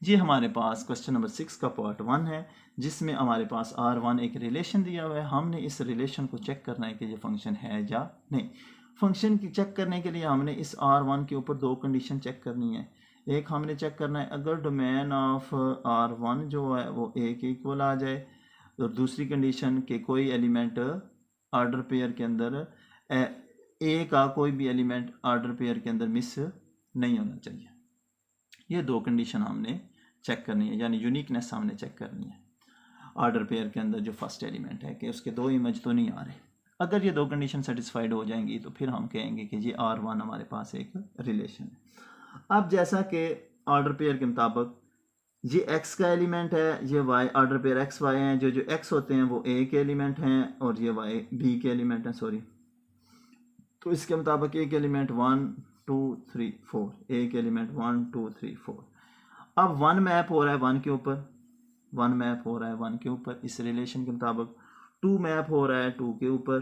ये हमारे पास क्वेश्चन नंबर 6 का पार्ट 1 है, जिसमें हमारे पास R1 एक रिलेशन दिया हुआ है। हमने इस रिलेशन को चेक करना है कि ये फंक्शन है या नहीं। फंक्शन की चेक करने के लिए हमने इस R1 के ऊपर दो कंडीशन चेक करनी है। एक हमने चेक करना है अगर डोमेन ऑफ R1 जो है वो A के इक्वल आ जाए, और दूसरी कंडीशन के कोई एलिमेंट ऑर्डर पेयर के अंदर A का कोई भी एलिमेंट ऑर्डर पेयर के अंदर मिस नहीं होना चाहिए। ये दो कंडीशन हमने चेक करनी है, यानी यूनिकनेस हमने चेक करनी है ऑर्डर पेयर के अंदर जो फर्स्ट एलिमेंट है कि उसके दो इमेज तो नहीं आ रहे। अगर ये दो कंडीशन सेटिस्फाइड हो जाएंगी तो फिर हम कहेंगे कि ये R1 हमारे पास एक रिलेशन है। अब जैसा कि ऑर्डर पेयर के मुताबिक ये x का एलिमेंट है, ये y order pair X Y हैं, जो x होते हैं वो A के एलिमेंट हैं और ये y B के एलिमेंट हैं, सॉरी। तो इसके मुताबिक एक एलिमेंट 1 2 3 4, एक एलिमेंट 1 2 3 4। अब 1 मैप हो रहा है 1 के ऊपर, 1 मैप हो रहा है 1 के ऊपर इस रिलेशन के मुताबिक। 2 मैप हो रहा है 2 के ऊपर,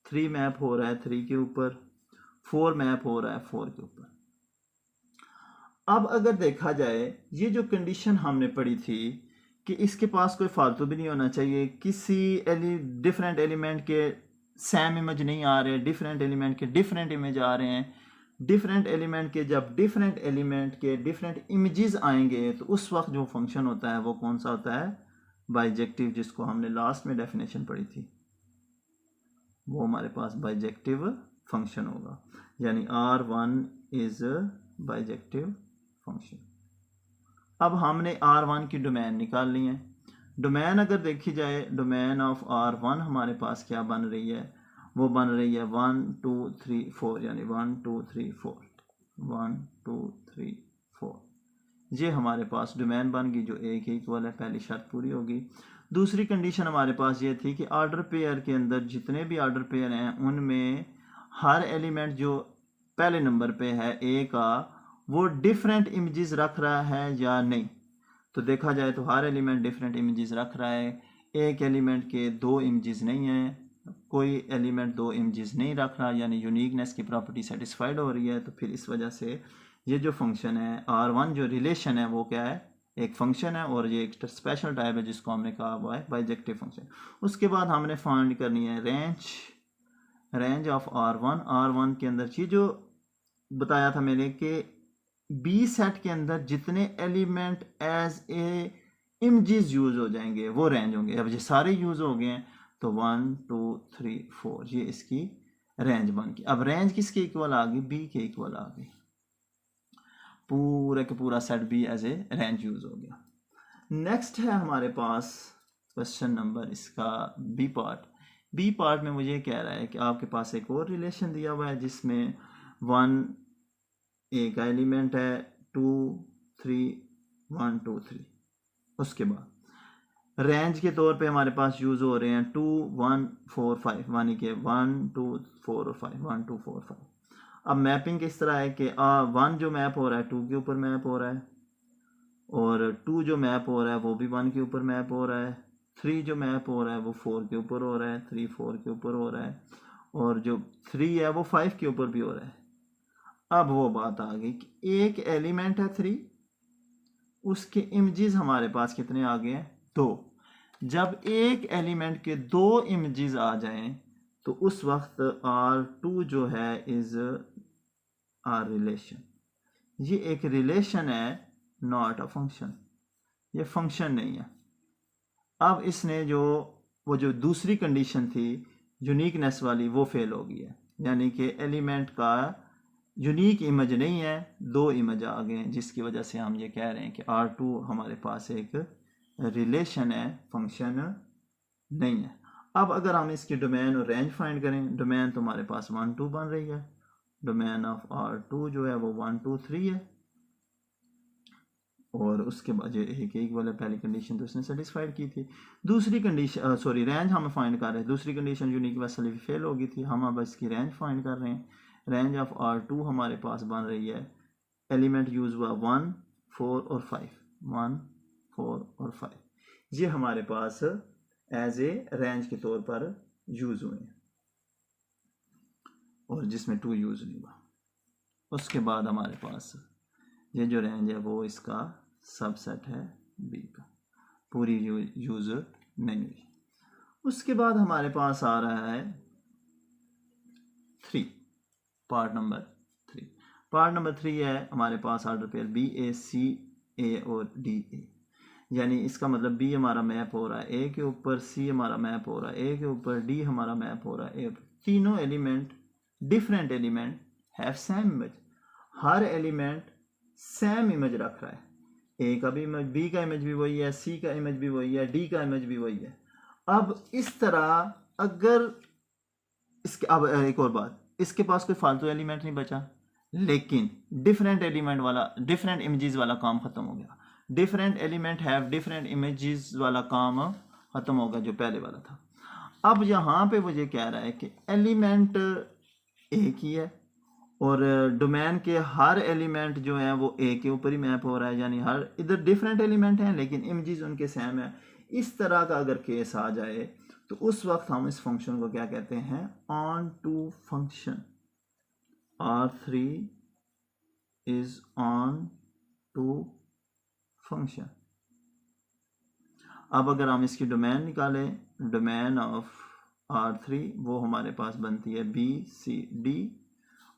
3 मैप हो रहा है 3 के ऊपर, 4 मैप हो रहा है 4 के ऊपर। अब अगर देखा जाए ये जो कंडीशन हमने पढ़ी थी कि इसके पास कोई फालतू भी नहीं होना चाहिए, किसी डिफरेंट एलिमेंट के सेम इमेज नहीं आ रहे, डिफरेंट एलिमेंट के डिफरेंट इमेज आ रहे हैं। डिफरेंट एलिमेंट के जब डिफरेंट एलिमेंट के डिफरेंट इमेजेस आएंगे तो उस वक्त जो फंक्शन होता है वो कौन सा होता है? बाइजेक्टिव, जिसको हमने लास्ट में डेफिनेशन पढ़ी थी, वो हमारे पास बाइजेक्टिव फंक्शन होगा। यानी R1 इज बाइजेक्टिव फंक्शन। अब हमने R1 की डोमेन निकालनी है। डोमेन अगर देखी जाए, डोमेन ऑफ R1 हमारे पास क्या बन रही है? वो बन रही है 1 2 3 4, यानी 1 2 3 4, 1 2 3 4। ये हमारे पास डोमेन बन गई जो A के इक्वल है। पहली शर्त पूरी होगी। दूसरी कंडीशन हमारे पास ये थी कि ऑर्डर पेयर के अंदर जितने भी ऑर्डर पेयर हैं उनमें हर एलिमेंट जो पहले नंबर पे है A का, वो डिफरेंट इमेजेस रख रहा है या नहीं। तो देखा जाए तो हर एलिमेंट डिफरेंट इमेजेस रख रहा है। एक एलिमेंट के दो इमेजेस नहीं है, कोई एलिमेंट दो इमेजेस नहीं रख रहा, यानी यूनिकनेस की प्रॉपर्टी सेटिस्फाइड हो रही है। तो फिर इस वजह से ये जो फंक्शन है R1 जो रिलेशन है वो क्या है? एक फंक्शन है, और ये एक स्पेशल टाइप है जिसको हमने कहा हुआ है बाइजेक्टिव फंक्शन। उसके बाद हमने फाइंड करनी है रेंज ऑफ R1 के अंदर। ये जो बताया था मैंने कि बी सेट के अंदर जितने element as a images use हो जाएंगे वो रेंज होंगे। अब ये सारे यूज हो गए हैं तो 1 2 3 4 ये इसकी रेंज बन गई। अब रेंज किसके इक्वल आ गई? बी के इक्वल आ गई। पूरा का पूरा set B as a range use हो गया। नेक्स्ट है हमारे पास क्वेश्चन नंबर इसका बी पार्ट। बी पार्ट में मुझे कह रहा है कि आपके पास एक और रिलेशन दिया हुआ है जिसमें 1 A का एलिमेंट है, 2 3 1 2 3। उसके बाद रेंज के तौर पे हमारे पास यूज हो रहे हैं 2 1 4 5, यानी कि 1 2 4 और 5, 1 2 4 5। अब मैपिंग किस तरह है कि 1 जो मैप हो रहा है 2 के ऊपर मैप हो रहा है, और 2 जो मैप हो रहा है वो भी 1 के ऊपर मैप हो रहा है, 3 जो मैप हो रहा है वो 4 के ऊपर हो रहा है, 3 4 के ऊपर हो रहा है, और जो 3 है वो 5 के ऊपर भी हो रहा है। अब वो बात आ गई कि एक एलिमेंट है 3, उसके इमेजेस हमारे पास कितने आ गए हैं? 2। जब एक एलिमेंट के दो इमेजेस आ जाएं तो उस वक्त R2 जो है इज आर रिलेशन। ये एक रिलेशन है, नॉट अ फंक्शन। ये फंक्शन नहीं है। अब इसने जो वो जो दूसरी कंडीशन थी यूनिकनेस वाली वो फेल हो गई है, यानी कि एलिमेंट का यूनिक इमेज नहीं है, दो इमेज आ गए हैं, जिसकी वजह से हम ये कह रहे हैं कि R2 हमारे पास एक रिलेशन है, फंक्शन नहीं है। अब अगर हम इसकी डोमेन और रेंज फाइंड करें, डोमेन तो हमारे पास 1 2 बन रही है, डोमेन ऑफ R2 जो है वो 1 2 3 है, और उसके बाद जो एक एक वाला पहली कंडीशन तो उसने सेटिस्फाइड की थी, दूसरी कंडीशन सॉरी रेंज हम फाइंड कर रहे हैं, दूसरी कंडीशन यूनिक वैसे फेल हो गई थी, हम अब इसकी रेंज फाइंड कर रहे हैं। रेंज ऑफ R2 हमारे पास बन रही है, एलिमेंट यूज हुआ 1 4 और 5, 1 4 और 5, ये हमारे पास एज ए रेंज के तौर पर यूज हुए हैं, और जिसमें 2 यूज नहीं हुआ। उसके बाद हमारे पास ये जो रेंज है वो इसका सबसेट है बी का, पूरी यूज नहीं हुई। उसके बाद हमारे पास आ रहा है 3, पार्ट नंबर 3। पार्ट नंबर 3 है हमारे पास ऑर्डर पेयर बी ए सी ए और डी ए, यानी इसका मतलब बी हमारा मैप हो रहा है ए के ऊपर, सी हमारा मैप हो रहा है ए के ऊपर, डी हमारा मैप हो रहा है ए। तीनों element different element have same image, her element same image रख रहा है, ए का भी इमेज, बी का इमेज भी वही है, सी का इमेज भी वही है, डी का इमेज भी वही है। अब इस तरह अगर इसके, अब एक और बात, इसके पास कोई फालतू एलिमेंट नहीं बचा, लेकिन डिफरेंट एलिमेंट वाला, डिफरेंट इमेजेस वाला काम खत्म हो गया, different element have different images वाला काम खत्म होगा जो पहले वाला था। अब यहाँ पे मुझे कह रहा है कि एलिमेंट एक ही है और डोमेन के हर एलिमेंट जो है वो ए के ऊपर ही मैप हो रहा है, यानी हर इधर डिफरेंट एलिमेंट हैं लेकिन इमेजेस उनके सेम है। इस तरह का अगर केस आ जाए तो उस वक्त हम इस फंक्शन को क्या कहते हैं, onto function. R3 is onto function. अब अगर हम इसकी डोमेन निकालें, डोमेन ऑफ R3 वो हमारे पास बनती है बी सी डी,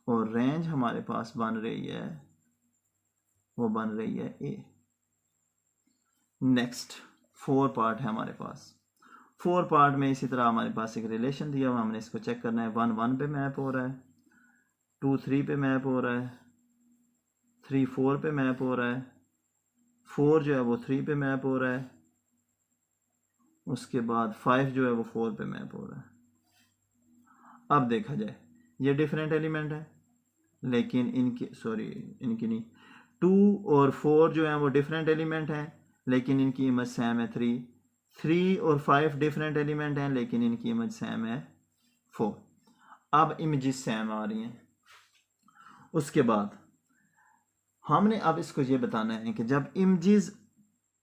और रेंज हमारे पास बन रही है, वो बन रही है ए। नेक्स्ट 4 पार्ट है हमारे पास, 4 पार्ट में इसी तरह हमारे पास एक रिलेशन दिया हुआ, हमने इसको चेक करना है। 1 1 पे मैप हो रहा है, 2 3 पे मैप हो रहा है, 3 4 पे मैप हो रहा है, 4 जो है वो 3 पे मैप हो रहा है, उसके बाद 5 जो है वो 4 पे मैप हो रहा है। अब देखा जाए ये डिफरेंट एलिमेंट है, लेकिन इनकी इनकी नहीं, 2 और 4 जो है वो डिफरेंट एलिमेंट हैं लेकिन इनकी इमेज सेम है 3, 3 और 5 डिफरेंट एलिमेंट हैं लेकिन इनकी इमेज सेम है 4। अब इमेजेस सेम आ रही हैं। उसके बाद हमने अब इसको ये बताना है कि जब इमेजेस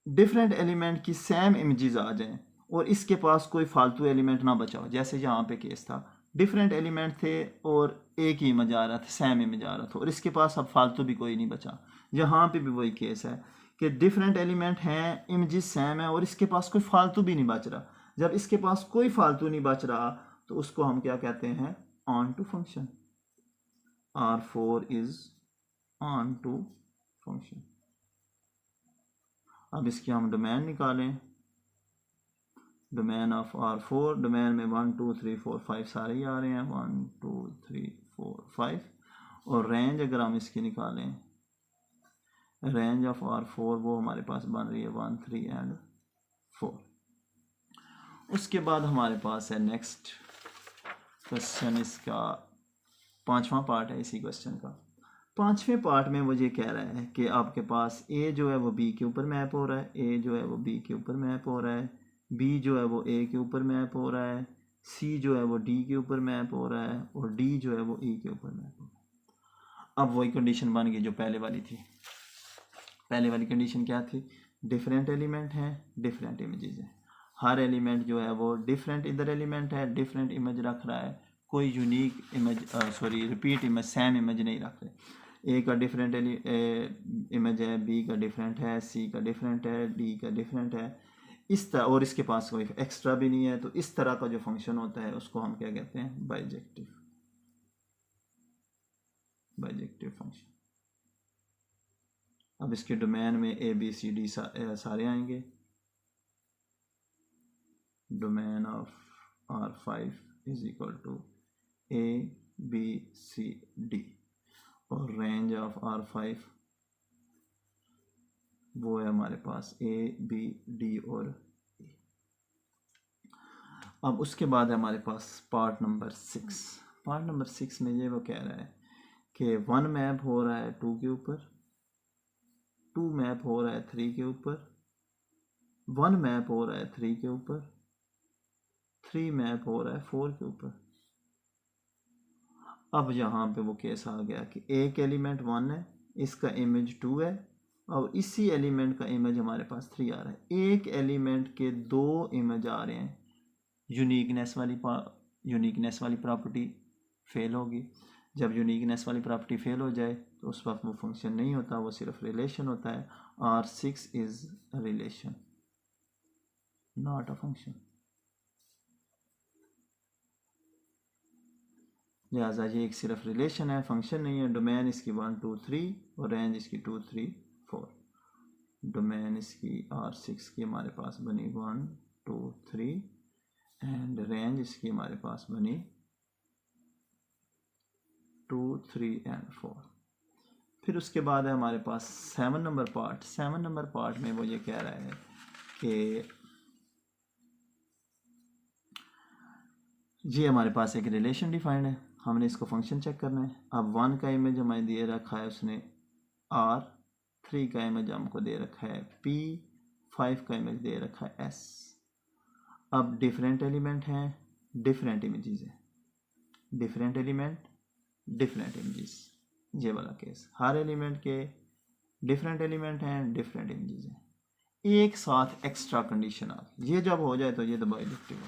डिफरेंट एलिमेंट की सेम इमेजेस आ जाएं और इसके पास कोई फालतू एलिमेंट ना बचा हो, जैसे यहाँ पे केस था, डिफरेंट एलिमेंट थे और एक ही इमेज आ रहा था, सेम इमेज आ रहा था, और इसके पास अब फालतू भी कोई नहीं बचा। यहाँ पे भी वही केस है कि डिफरेंट एलिमेंट हैं, इमेजेस सेम है और इसके पास कोई फालतू भी नहीं बच रहा। जब इसके पास कोई फालतू नहीं बच रहा तो उसको हम क्या कहते हैं, onto function. R4 is onto function. अब इसकी हम डोमेन निकालें, डोमेन ऑफ R4, डोमेन में 1 2 3 4 5 सारे ही आ रहे हैं, 1 2 3 4 5, और रेंज अगर हम इसकी निकालें, रेंज ऑफ R4 वो हमारे पास बन रही है 1 3 एंड 4। उसके बाद हमारे पास है नेक्स्ट क्वेश्चन, इसका 5वां पार्ट है इसी क्वेश्चन का। 5वें पार्ट में मुझे कह रहा है कि आपके पास ए जो है वो बी के ऊपर मैप हो रहा है, ए जो है वो बी के ऊपर मैप हो रहा है, बी जो है वो ए के ऊपर मैप हो रहा है, सी जो है वो डी के ऊपर मैप हो रहा है, और डी जो है वो ई के ऊपर मैप हो रहा है। अब वही कंडीशन बन गई जो पहले वाली थी। पहले वाली कंडीशन क्या थी, डिफरेंट एलिमेंट हैं, डिफरेंट इमेजेस हैं, हर एलिमेंट जो है वो डिफरेंट इधर एलिमेंट है, डिफरेंट इमेज रख रहा है, कोई unique image repeat image, same image नहीं रख रहे। ए का डिफरेंट इमेज है, बी का डिफरेंट है, सी का डिफरेंट है, डी का डिफरेंट है, इस तरह, और इसके पास कोई एक्स्ट्रा भी नहीं है। तो इस तरह का जो फंक्शन होता है उसको हम क्या कहते हैं, बाइजेक्टिव, बाइजेक्टिव फंक्शन। अब इसके डोमेन में ए बी सी डी सारे आएंगे, domain of R5 is equal to ABCD और रेंज ऑफ R5 वो है हमारे पास ABD और E। अब उसके बाद है हमारे पास पार्ट नंबर 6। पार्ट नंबर 6 में ये वो कह रहा है कि 1 मैप हो रहा है 2 के ऊपर, 2 मैप हो रहा है 3 के ऊपर, 1 मैप हो रहा है 3 के ऊपर, 3 मैप हो रहा है 4 के ऊपर। अब यहाँ पे वो केस आ गया कि एक एलिमेंट 1 है, इसका इमेज 2 है और इसी एलिमेंट का इमेज हमारे पास 3 आ रहा है। एक एलिमेंट के 2 इमेज आ रहे हैं, यूनिकनेस वाली प्रॉपर्टी फेल होगी। जब यूनिकनेस वाली प्रॉपर्टी फेल हो जाए तो उस वक्त वो फंक्शन नहीं होता, वो सिर्फ रिलेशन होता है। R6 is relation not a function. लिहाजा ये एक सिर्फ रिलेशन है, फंक्शन नहीं है। डोमेन इसकी 1 2 3 और रेंज इसकी 2 3 4। डोमेन इसकी R6 की हमारे पास बनी 1 2 3 एंड रेंज इसकी हमारे पास बनी 2 3 एंड 4। फिर उसके बाद है हमारे पास 7 नंबर पार्ट। 7 नंबर पार्ट में वो ये कह रहा है कि ये हमारे पास एक रिलेशन डिफाइंड है, हमने इसको फंक्शन चेक करना है। अब 1 का इमेज हमें दे रखा है उसने R, 3 का इमेज हमको दे रखा है P, 5 का इमेज दे रखा है S। अब डिफरेंट एलिमेंट हैं, डिफरेंट इमेजेस हैं, डिफरेंट एलिमेंट डिफरेंट इमेजेस। ये वाला केस, हर एलिमेंट के डिफरेंट एलिमेंट हैं, डिफरेंट इमेजेस हैं। एक साथ एक्स्ट्रा कंडीशन आ गई, ये जब हो जाए तो ये तो बाइजेक्टिव हो,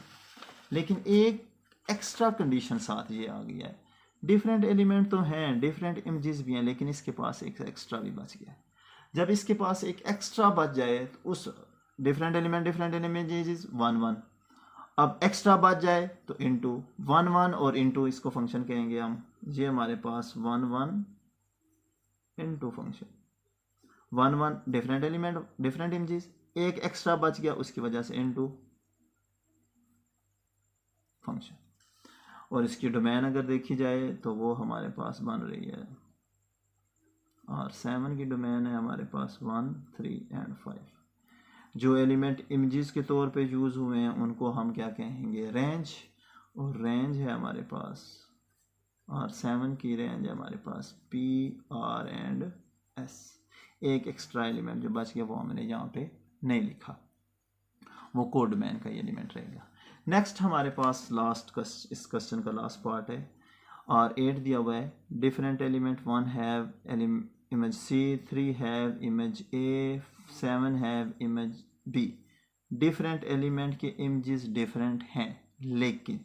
लेकिन एक एक्स्ट्रा कंडीशन साथ ये आ गया है। डिफरेंट एलिमेंट तो हैं, डिफरेंट इमेजेस भी हैं, लेकिन इसके पास एक एक्स्ट्रा भी बच गया है। जब इसके पास एक एक्स्ट्रा बच जाए तो उस डिफरेंट एलिमेंट डिफरेंट इमेजेस 1 1, अब एक्स्ट्रा बच जाए तो इनटू 1 1 और इनटू इसको फंक्शन कहेंगे हम। ये हमारे पास 1 1 into function 1 1 different element different images, एक एक्स्ट्रा बच गया उसकी वजह से इनटू फंक्शन। और इसकी डोमेन अगर देखी जाए तो वो हमारे पास बन रही है और 7 की डोमेन है हमारे पास 1 3 एंड 5। जो एलिमेंट इमेजेस के तौर पे यूज़ हुए हैं उनको हम क्या कहेंगे, रेंज। और रेंज है हमारे पास और 7 की रेंज है हमारे पास P R एंड S। एक एक्स्ट्रा एलिमेंट जो बच गया वो हमने यहाँ पे नहीं लिखा, वो कोड डोमेन का एलिमेंट रहेगा। नेक्स्ट हमारे पास लास्ट इस क्वेश्चन का लास्ट पार्ट है। R8 दिया हुआ है, different element 1 have image C, 3 have image A, 7 have image B। Different element के इमेजेस डिफरेंट हैं, लेकिन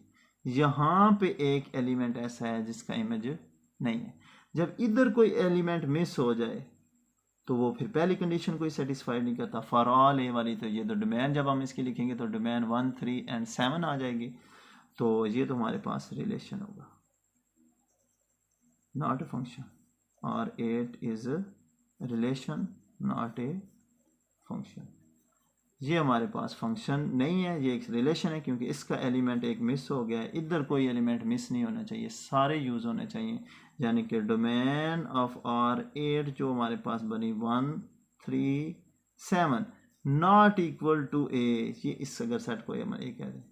यहाँ पे एक एलिमेंट ऐसा है जिसका इमेज नहीं है। जब इधर कोई एलिमेंट मिस हो जाए तो वो फिर पहली कंडीशन को सेटिस्फाइड नहीं करता। फॉर ऑल ए वाली तो ये तो डोमेन जब हम इसकी लिखेंगे तो डोमेन 1 3 एंड 7 आ जाएगी, तो ये तो हमारे पास रिलेशन होगा नॉट ए फंक्शन। और 8 is relation not a function. ये हमारे पास फंक्शन नहीं है, ये एक रिलेशन है क्योंकि इसका एलिमेंट एक मिस हो गया है। इधर कोई एलिमेंट मिस नहीं होना चाहिए, सारे यूज़ होने चाहिए। यानी कि डोमेन ऑफ R8 जो हमारे पास बनी 1 3 7 नॉट इक्वल टू A। ये इस अगर सेट को हम A कह दें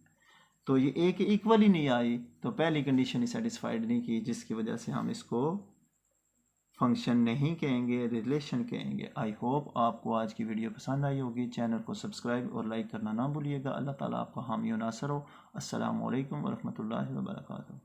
तो ये A के इक्वल ही नहीं आई, तो पहली कंडीशन ही सेटिस्फाइड नहीं की, जिसकी वजह से हम इसको फंक्शन नहीं कहेंगे, रिलेशन कहेंगे। आई होप आपको आज की वीडियो पसंद आई होगी। चैनल को सब्सक्राइब और लाइक करना ना भूलिएगा। अल्लाह ताला आपका हामी और नासर हो। अस्सलामु अलैकुम वरहमतुल्लाहि वबरकातुहू।